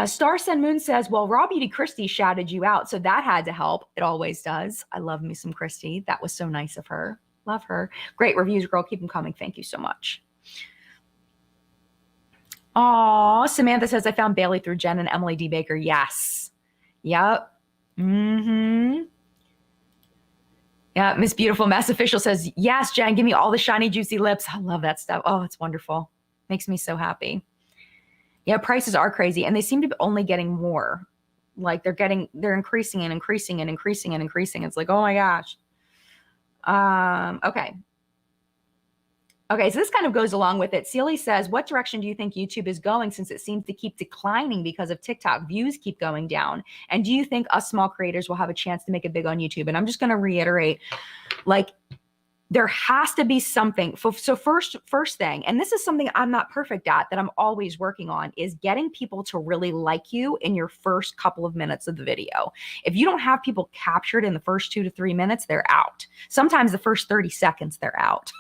[SPEAKER 2] Star Sun Moon says, well, Raw Beauty Christie shouted you out, so that had to help. It always does. I love me some Christie. That was so nice of her. Love her. Great reviews, girl. Keep them coming. Thank you so much. Oh, Samantha says, I found Bailey through Jen and Emily D. Baker. Yes. Yep. Mm-hmm. Yeah, Miss Beautiful Mess Official says, yes, Jen, give me all the shiny, juicy lips. I love that stuff. Oh, it's wonderful. Makes me so happy. Yeah, prices are crazy, and they seem to be only getting more. Like they're increasing and increasing and increasing and increasing. It's like, oh my gosh. Okay. Okay, so this kind of goes along with it. Celie says, what direction do you think YouTube is going since it seems to keep declining because of TikTok? Views keep going down. And do you think us small creators will have a chance to make it big on YouTube? And I'm just going to reiterate, like, there has to be something. So first thing, and this is something I'm not perfect at, that I'm always working on, is getting people to really like you in your first couple of minutes of the video. If you don't have people captured in the first 2 to 3 minutes, they're out. Sometimes the first 30 seconds, they're out.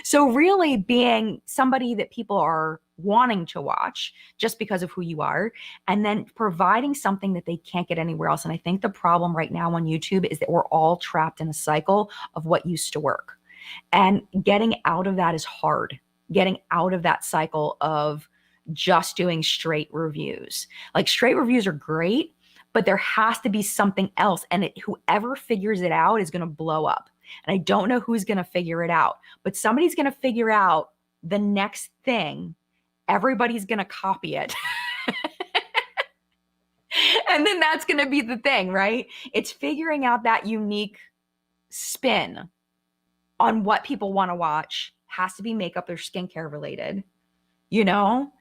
[SPEAKER 2] So really being somebody that people are wanting to watch just because of who you are, and then providing something that they can't get anywhere else. And I think the problem right now on YouTube is that we're all trapped in a cycle of what used to work. And getting out of that is hard. Getting out of that cycle of just doing straight reviews. Like, straight reviews are great, but there has to be something else. And whoever figures it out is going to blow up. And I don't know who's going to figure it out, but somebody's going to figure out the next thing. Everybody's going to copy it. And then that's going to be the thing, right? It's figuring out that unique spin on what people want to watch. Has to be makeup or skincare related, you know?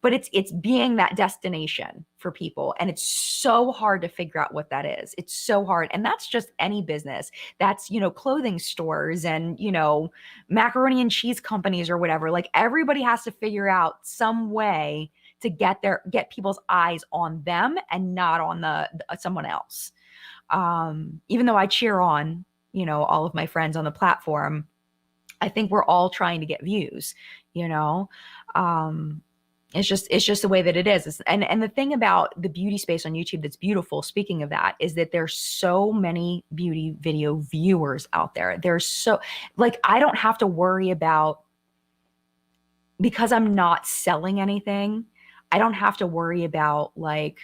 [SPEAKER 2] But it's being that destination for people. And it's so hard to figure out what that is. It's so hard. And that's just any business. That's, clothing stores and, macaroni and cheese companies or whatever. Like, everybody has to figure out some way to get people's eyes on them and not on someone else. Even though I cheer on, all of my friends on the platform, I think we're all trying to get views, It's just the way that it is. And the thing about the beauty space on YouTube that's beautiful, speaking of that, is that there's so many beauty video viewers out there. There's so, like, I don't have to worry about, because I'm not selling anything, I don't have to worry about, like,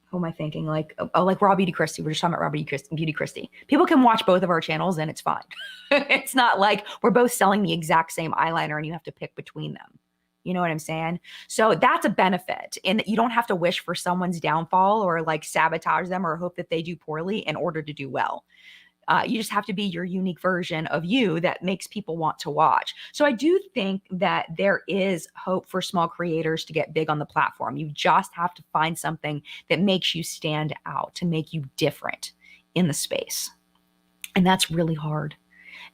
[SPEAKER 2] who am I thinking? Like, like Raw Beauty Christie. We're just talking about Raw Beauty Christie. People can watch both of our channels and it's fine. It's not like we're both selling the exact same eyeliner and you have to pick between them. You know what I'm saying? So that's a benefit, in that you don't have to wish for someone's downfall or like sabotage them or hope that they do poorly in order to do well. You just have to be your unique version of you that makes people want to watch. So I do think that there is hope for small creators to get big on the platform. You just have to find something that makes you stand out, to make you different in the space. And that's really hard.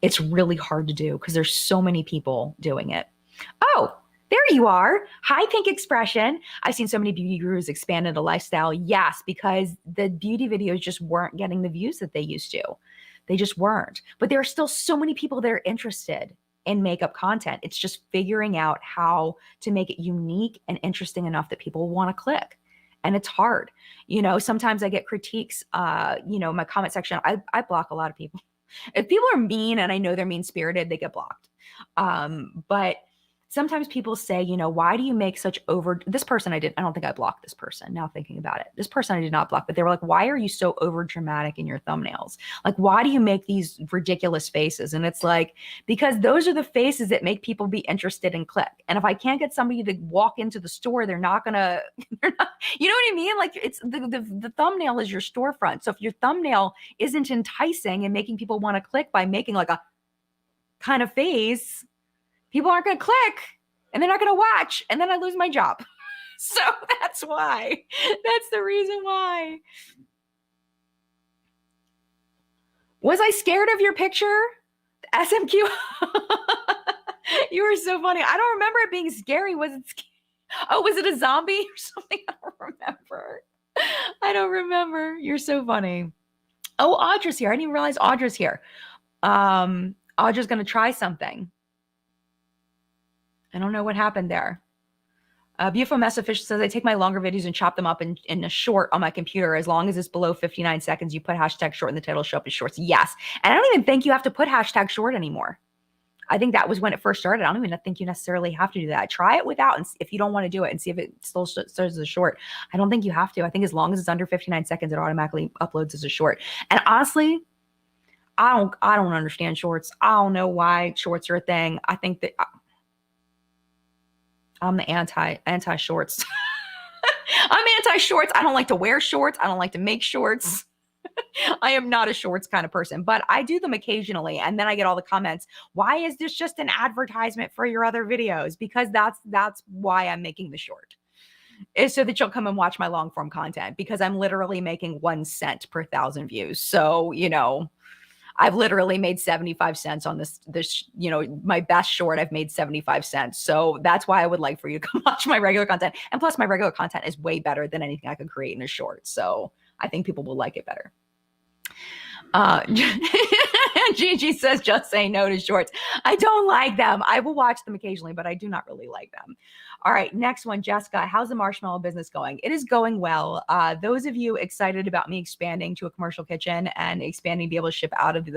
[SPEAKER 2] It's really hard to do because there's so many people doing it. Oh, there you are. Hi, Pink Expression. I've seen so many beauty gurus expand into lifestyle. Yes, because the beauty videos just weren't getting the views that they used to. They just weren't. But there are still so many people that are interested in makeup content. It's just figuring out how to make it unique and interesting enough that people want to click. And it's hard. Sometimes I get critiques, my comment section. I block a lot of people. If people are mean and I know they're mean-spirited, they get blocked. But sometimes people say, why do you make such this person I don't think I blocked this person now thinking about it. This person I did not block, but they were like, why are you so over dramatic in your thumbnails? Like, why do you make these ridiculous faces? And it's like, because those are the faces that make people be interested and click. And if I can't get somebody to walk into the store, they're not, you know what I mean? Like, it's the thumbnail is your storefront. So if your thumbnail isn't enticing and making people want to click by making like a kind of face, people aren't going to click and they're not going to watch. And then I lose my job. So that's why. That's the reason why. Was I scared of your picture? SMQ. You were so funny. I don't remember it being scary. Was it scary? Oh, was it a zombie or something? I don't remember. You're so funny. Oh, Audra's here. I didn't even realize Audra's here. Audra's going to try something. I don't know what happened there. Beautiful Mess Official says, I take my longer videos and chop them up in a short on my computer. As long as it's below 59 seconds, you put hashtag short in the title, show up as shorts. Yes. And I don't even think you have to put hashtag short anymore. I think that was when it first started. I don't even think you necessarily have to do that. Try it without, and if you don't want to do it, and see if it still starts as a short. I don't think you have to. I think as long as it's under 59 seconds, it automatically uploads as a short. And honestly, I don't understand shorts. I don't know why shorts are a thing. I think that I'm the anti shorts. I'm anti shorts. I don't like to wear shorts. I don't like to make shorts. I am not a shorts kind of person, but I do them occasionally. And then I get all the comments. Why is this just an advertisement for your other videos? Because that's why I'm making the short, is so that you'll come and watch my long form content, because I'm literally making 1 cent per 1,000 views. So, I've literally made 75 cents on this, my best short, I've made 75 cents. So that's why I would like for you to come watch my regular content. And plus my regular content is way better than anything I could create in a short. So I think people will like it better. Gigi says, just say no to shorts. I don't like them. I will watch them occasionally, but I do not really like them. All right, next one, Jessica. How's the marshmallow business going? It is going well. Those of you excited about me expanding to a commercial kitchen and expanding to be able to ship out of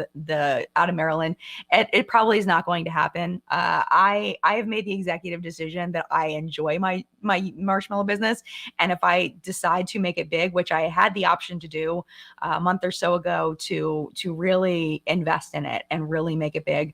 [SPEAKER 2] out of Maryland, it probably is not going to happen. I have made the executive decision that I enjoy my marshmallow business, and if I decide to make it big, which I had the option to do a month or so ago, to really invest in it and really make it big.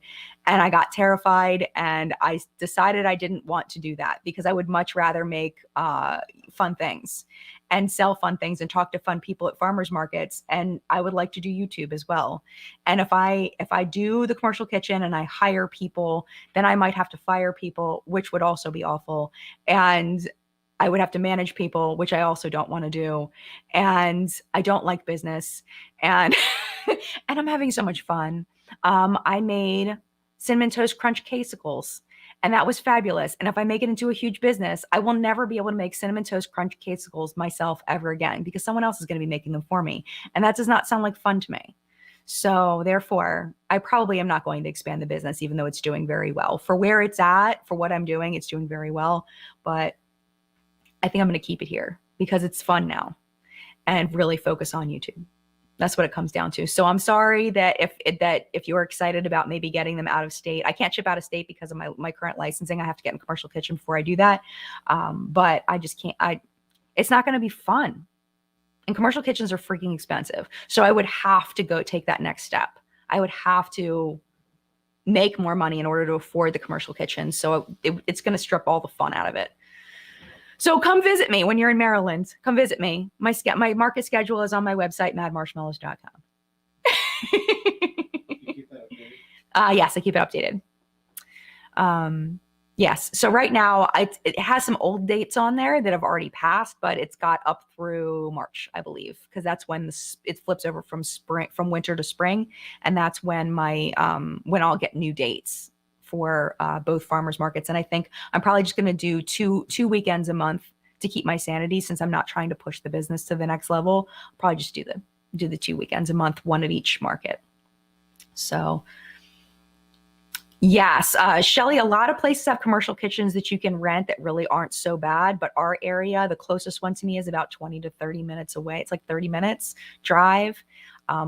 [SPEAKER 2] And I got terrified, and I decided I didn't want to do that, because I would much rather make fun things and sell fun things and talk to fun people at farmers markets. And I would like to do YouTube as well. And if I do the commercial kitchen and I hire people, then I might have to fire people, which would also be awful. And I would have to manage people, which I also don't want to do. And I don't like business. And and I'm having so much fun. I made Cinnamon Toast Crunch casicles, and that was fabulous. And if I make it into a huge business, I will never be able to make Cinnamon Toast Crunch casicles myself ever again, because someone else is going to be making them for me. And that does not sound like fun to me. So therefore, I probably am not going to expand the business, even though it's doing very well. For where it's at, for what I'm doing, it's doing very well. But I think I'm going to keep it here because it's fun now, and really focus on YouTube. That's what it comes down to. So I'm sorry that if you're excited about maybe getting them out of state, I can't ship out of state because of my current licensing. I have to get in commercial kitchen before I do that. But I just can't. It's not going to be fun. And commercial kitchens are freaking expensive. So I would have to go take that next step. I would have to make more money in order to afford the commercial kitchen. So it's going to strip all the fun out of it. So come visit me when you're in Maryland. Come visit me. My market schedule is on my website, madmarshmallows.com. Yes, I keep it updated. Yes. So right now it has some old dates on there that have already passed, but it's got up through March, I believe, because that's when it flips over from winter to spring, and that's when when I'll get new dates for both farmers markets. And I think I'm probably just going to do two weekends a month to keep my sanity, since I'm not trying to push the business to the next level. I'll probably just do the 2 weekends a month, one at each market. So yes, Shelly, a lot of places have commercial kitchens that you can rent that really aren't so bad, but our area, the closest one to me, is about 20 to 30 minutes away. It's like 30 minutes drive.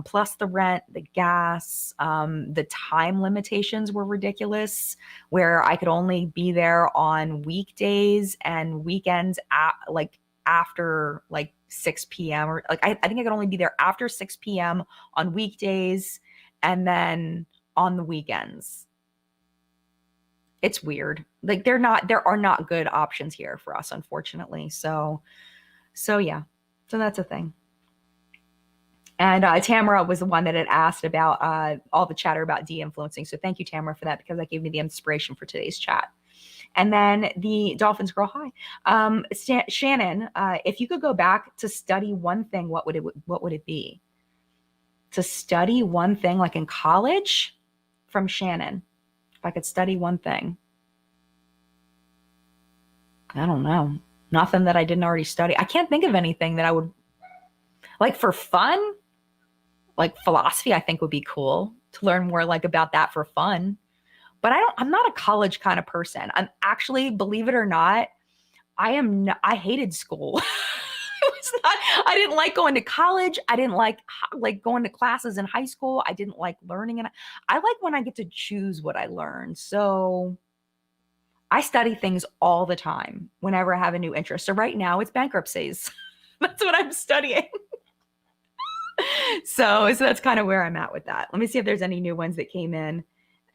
[SPEAKER 2] plus the rent, the gas, the time limitations were ridiculous, where I could only be there on weekdays and weekends at like after like 6 p.m. or like I think I could only be there after 6 p.m. on weekdays and then on the weekends. It's weird. Like there are not good options here for us, unfortunately. So yeah. So that's a thing. And Tamara was the one that had asked about all the chatter about de-influencing. So thank you, Tamara, for that, because that gave me the inspiration for today's chat. And then the Dolphins girl, hi. Shannon, if you could go back to study one thing, what would it be? To study one thing, like in college, from Shannon. If I could study one thing. I don't know. Nothing that I didn't already study. I can't think of anything that I would like for fun. Like philosophy, I think would be cool to learn more like about that for fun. But I'm not a college kind of person. I'm actually, believe it or not, I hated school. I didn't like going to college. I didn't like going to classes in high school. I didn't like learning. And I like when I get to choose what I learn. So I study things all the time whenever I have a new interest. So right now it's bankruptcies. That's what I'm studying. So that's kind of where I'm at with that. Let me see if there's any new ones that came in.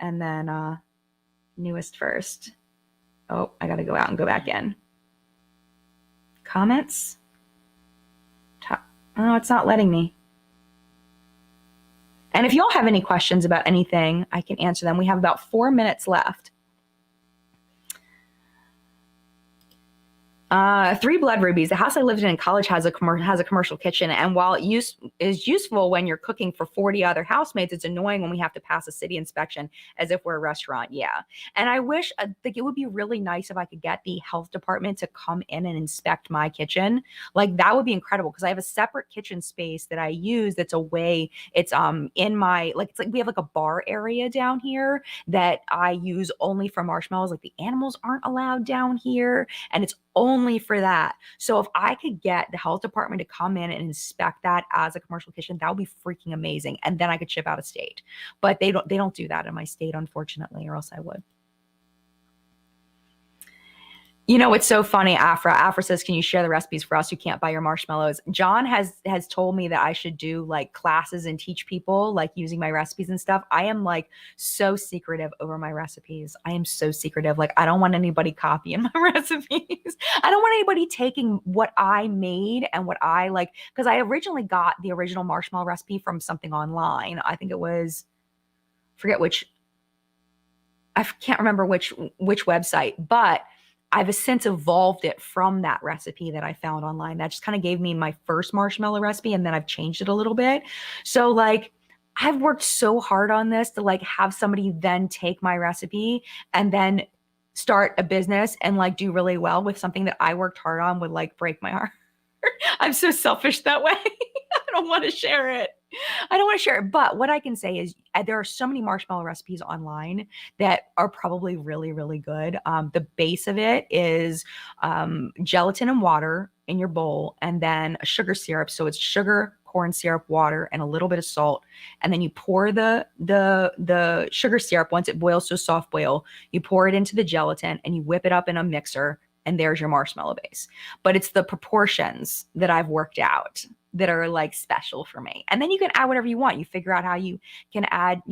[SPEAKER 2] And then newest first. Oh, I got to go out and go back in. Comments? Oh, it's not letting me. And if y'all have any questions about anything, I can answer them. We have about 4 minutes left. 3 blood rubies. The house I lived in college has a commercial kitchen, and while it is useful when you're cooking for 40 other housemates, it's annoying when we have to pass a city inspection as if we're a restaurant. Yeah, and I wish like it would be really nice if I could get the health department to come in and inspect my kitchen. Like that would be incredible, because I have a separate kitchen space that I use that's away. It's in my it's like we have like a bar area down here that I use only for marshmallows. Like the animals aren't allowed down here, and it's only for that. So if I could get the health department to come in and inspect that as a commercial kitchen, that would be freaking amazing. And then I could ship out of state. But they don't do that in my state, unfortunately, or else I would. You know, it's so funny, Afra. Afra says, can you share the recipes for us who can't buy your marshmallows? John has told me that I should do like classes and teach people like using my recipes and stuff. I am like so secretive over my recipes. I am so secretive. Like I don't want anybody copying my recipes. I don't want anybody taking what I made and what I like, because I originally got the original marshmallow recipe from something online. I think it was, I can't remember which website, but I've since evolved it from that recipe that I found online. That just kind of gave me my first marshmallow recipe, and then I've changed it a little bit. So like I've worked so hard on this to like have somebody then take my recipe and then start a business and like do really well with something that I worked hard on would like break my heart. I'm so selfish that way. I don't want to share it. But what I can say is there are so many marshmallow recipes online that are probably really, really good. The base of it is gelatin and water in your bowl, and then a sugar syrup. So it's sugar, corn syrup, water, and a little bit of salt. And then you pour the sugar syrup once it boils to a soft boil. You pour it into the gelatin and you whip it up in a mixer. And there's your marshmallow base. But it's the proportions that I've worked out that are like special for me. And then you can add whatever you want. You figure out how you can add,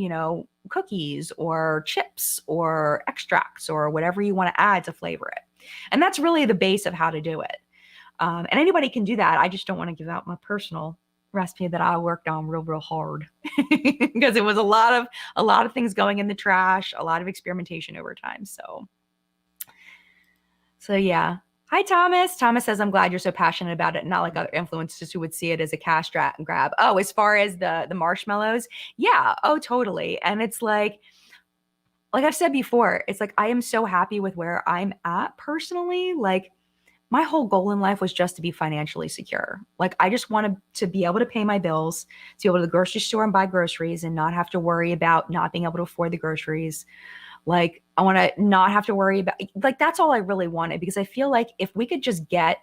[SPEAKER 2] cookies or chips or extracts or whatever you want to add to flavor it. And that's really the base of how to do it. And anybody can do that. I just don't want to give out my personal recipe that I worked on real hard because it was a lot of things going in the trash, a lot of experimentation over time. So yeah. Hi, Thomas. Thomas says, I'm glad you're so passionate about it, not like other influencers who would see it as a cash grab. Oh, as far as the marshmallows? Yeah. Oh, totally. And it's like I've said before, it's like I am so happy with where I'm at personally. Like my whole goal in life was just to be financially secure. Like I just wanted to be able to pay my bills, to go to the grocery store and buy groceries and not have to worry about not being able to afford the groceries. Like I want to not have to worry about, like, that's all I really wanted, because I feel like if we could just get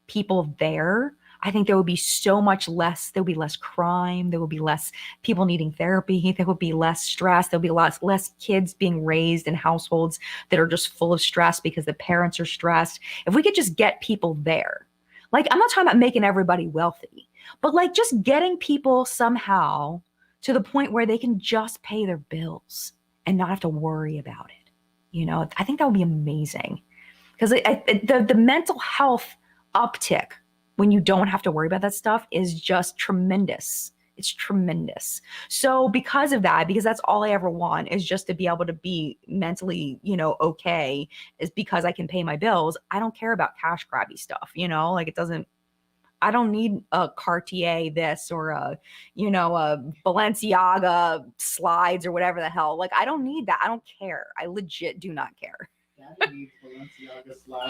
[SPEAKER 2] people there I think there would be so much less, there would be less crime, there would be less people needing therapy, there would be less stress, there would be less kids being raised in households that are just full of stress because the parents are stressed. If we could just get people there. Like, I'm not talking about making everybody wealthy, but like just getting people somehow to the point where they can just pay their bills and not have to worry about it. You know, I think that would be amazing because the mental health uptick when you don't have to worry about that stuff is just tremendous. It's tremendous. So because of that, because that's all I ever want is just to be able to be mentally, you know, okay, is because I can pay my bills. I don't care about cash grabby stuff, you know, like it doesn't, I don't need a Cartier this or a, you know, a Balenciaga slides or whatever the hell. Like, I don't need that. I don't care. I legit do not care.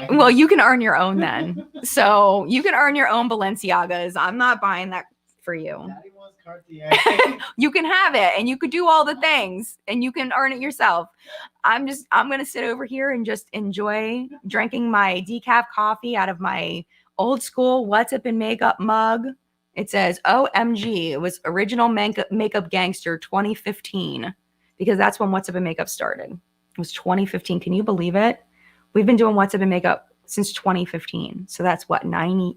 [SPEAKER 2] Well, you can earn your own then. So you can earn your own Balenciagas. I'm not buying that for you.
[SPEAKER 3] Daddy wants Cartier.
[SPEAKER 2] You can have it and you could do all the things and you can earn it yourself. I'm going to sit over here and just enjoy drinking my decaf coffee out of my old school What's Up in Makeup mug. It says OMG. It was original makeup gangster 2015 because that's when What's Up in Makeup started. It was 2015. Can you believe it? We've been doing What's Up in Makeup since 2015. So that's what, 9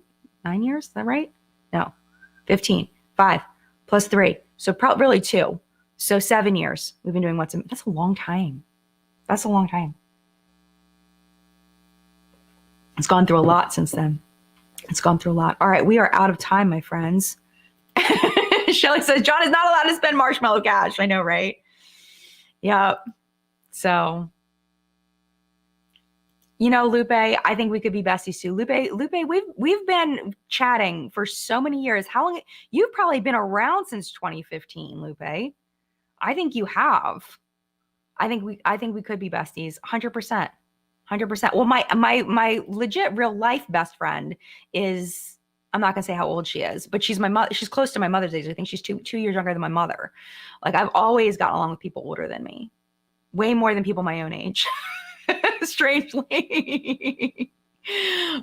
[SPEAKER 2] years? Is that right? No, 15, 5 plus 3. So probably really 2. So 7 years we've been doing What's Up. That's a long time. That's a long time. It's gone through a lot since then. It's gone through a lot. All right, we are out of time, my friends. Shelly says, John is not allowed to spend marshmallow cash. I know, right? Yeah. So, you know, Lupe, I think we could be besties too. Lupe, we've been chatting for so many years. How long? You've probably been around since 2015, Lupe. I think you have. I think we could be besties, 100%. 100%. Well, my legit real life best friend is, I'm not gonna say how old she is, but she's my mother. She's close to my mother's age. I think she's two years younger than my mother. Like, I've always gotten along with people older than me, way more than people my own age, strangely.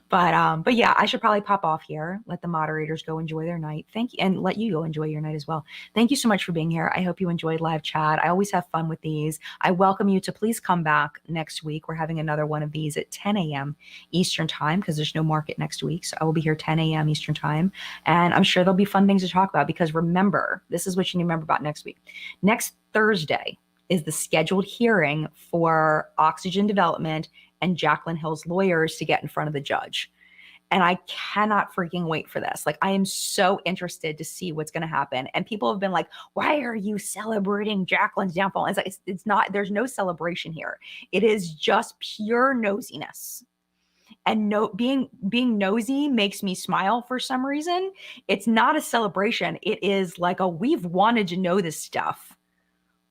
[SPEAKER 2] But yeah, I should probably pop off here. Let the moderators go enjoy their night. Thank you, and let you go enjoy your night as well. Thank you so much for being here. I hope you enjoyed live chat. I always have fun with these. I welcome you to please come back next week. We're having another one of these at 10 a.m. Eastern time because there's no market next week. So I will be here 10 a.m. Eastern time, and I'm sure there'll be fun things to talk about because remember, this is what you need to remember about next week. Next Thursday is the scheduled hearing for Oxygen Development and Jaclyn Hill's lawyers to get in front of the judge. And I cannot freaking wait for this. Like, I am so interested to see what's going to happen. And people have been like, why are you celebrating Jaclyn's downfall? And it's like, it's not, there's no celebration here. It is just pure nosiness. And being nosy makes me smile for some reason. It's not a celebration. It is like we've wanted to know this stuff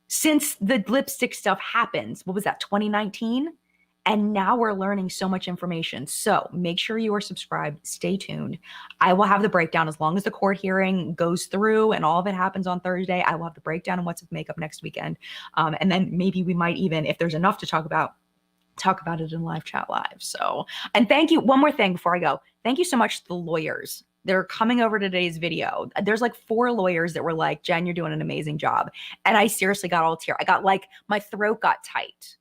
[SPEAKER 2] since the lipstick stuff happened. What was that, 2019? And now we're learning so much information. So make sure you are subscribed. Stay tuned. I will have the breakdown as long as the court hearing goes through and all of it happens on Thursday. I will have the breakdown on What's Up Makeup next weekend. And then maybe we might even, if there's enough to talk about it in live chat live. So, and thank you. One more thing before I go. Thank you so much to the lawyers. They're coming over today's video. There's like 4 lawyers that were like, Jen, you're doing an amazing job. And I seriously got all tear. I got like, my throat got tight.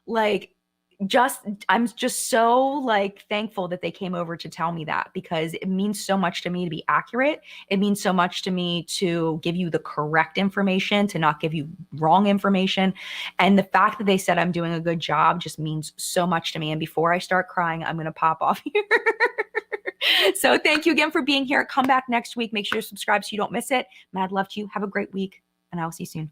[SPEAKER 2] Like, I'm just so like thankful that they came over to tell me that because it means so much to me to be accurate. It means so much to me to give you the correct information, to not give you wrong information. And the fact that they said I'm doing a good job just means so much to me. And before I start crying, I'm going to pop off here. So thank you again for being here. Come back next week. Make sure you subscribe so you don't miss it. Mad love to you. Have a great week and I'll see you soon.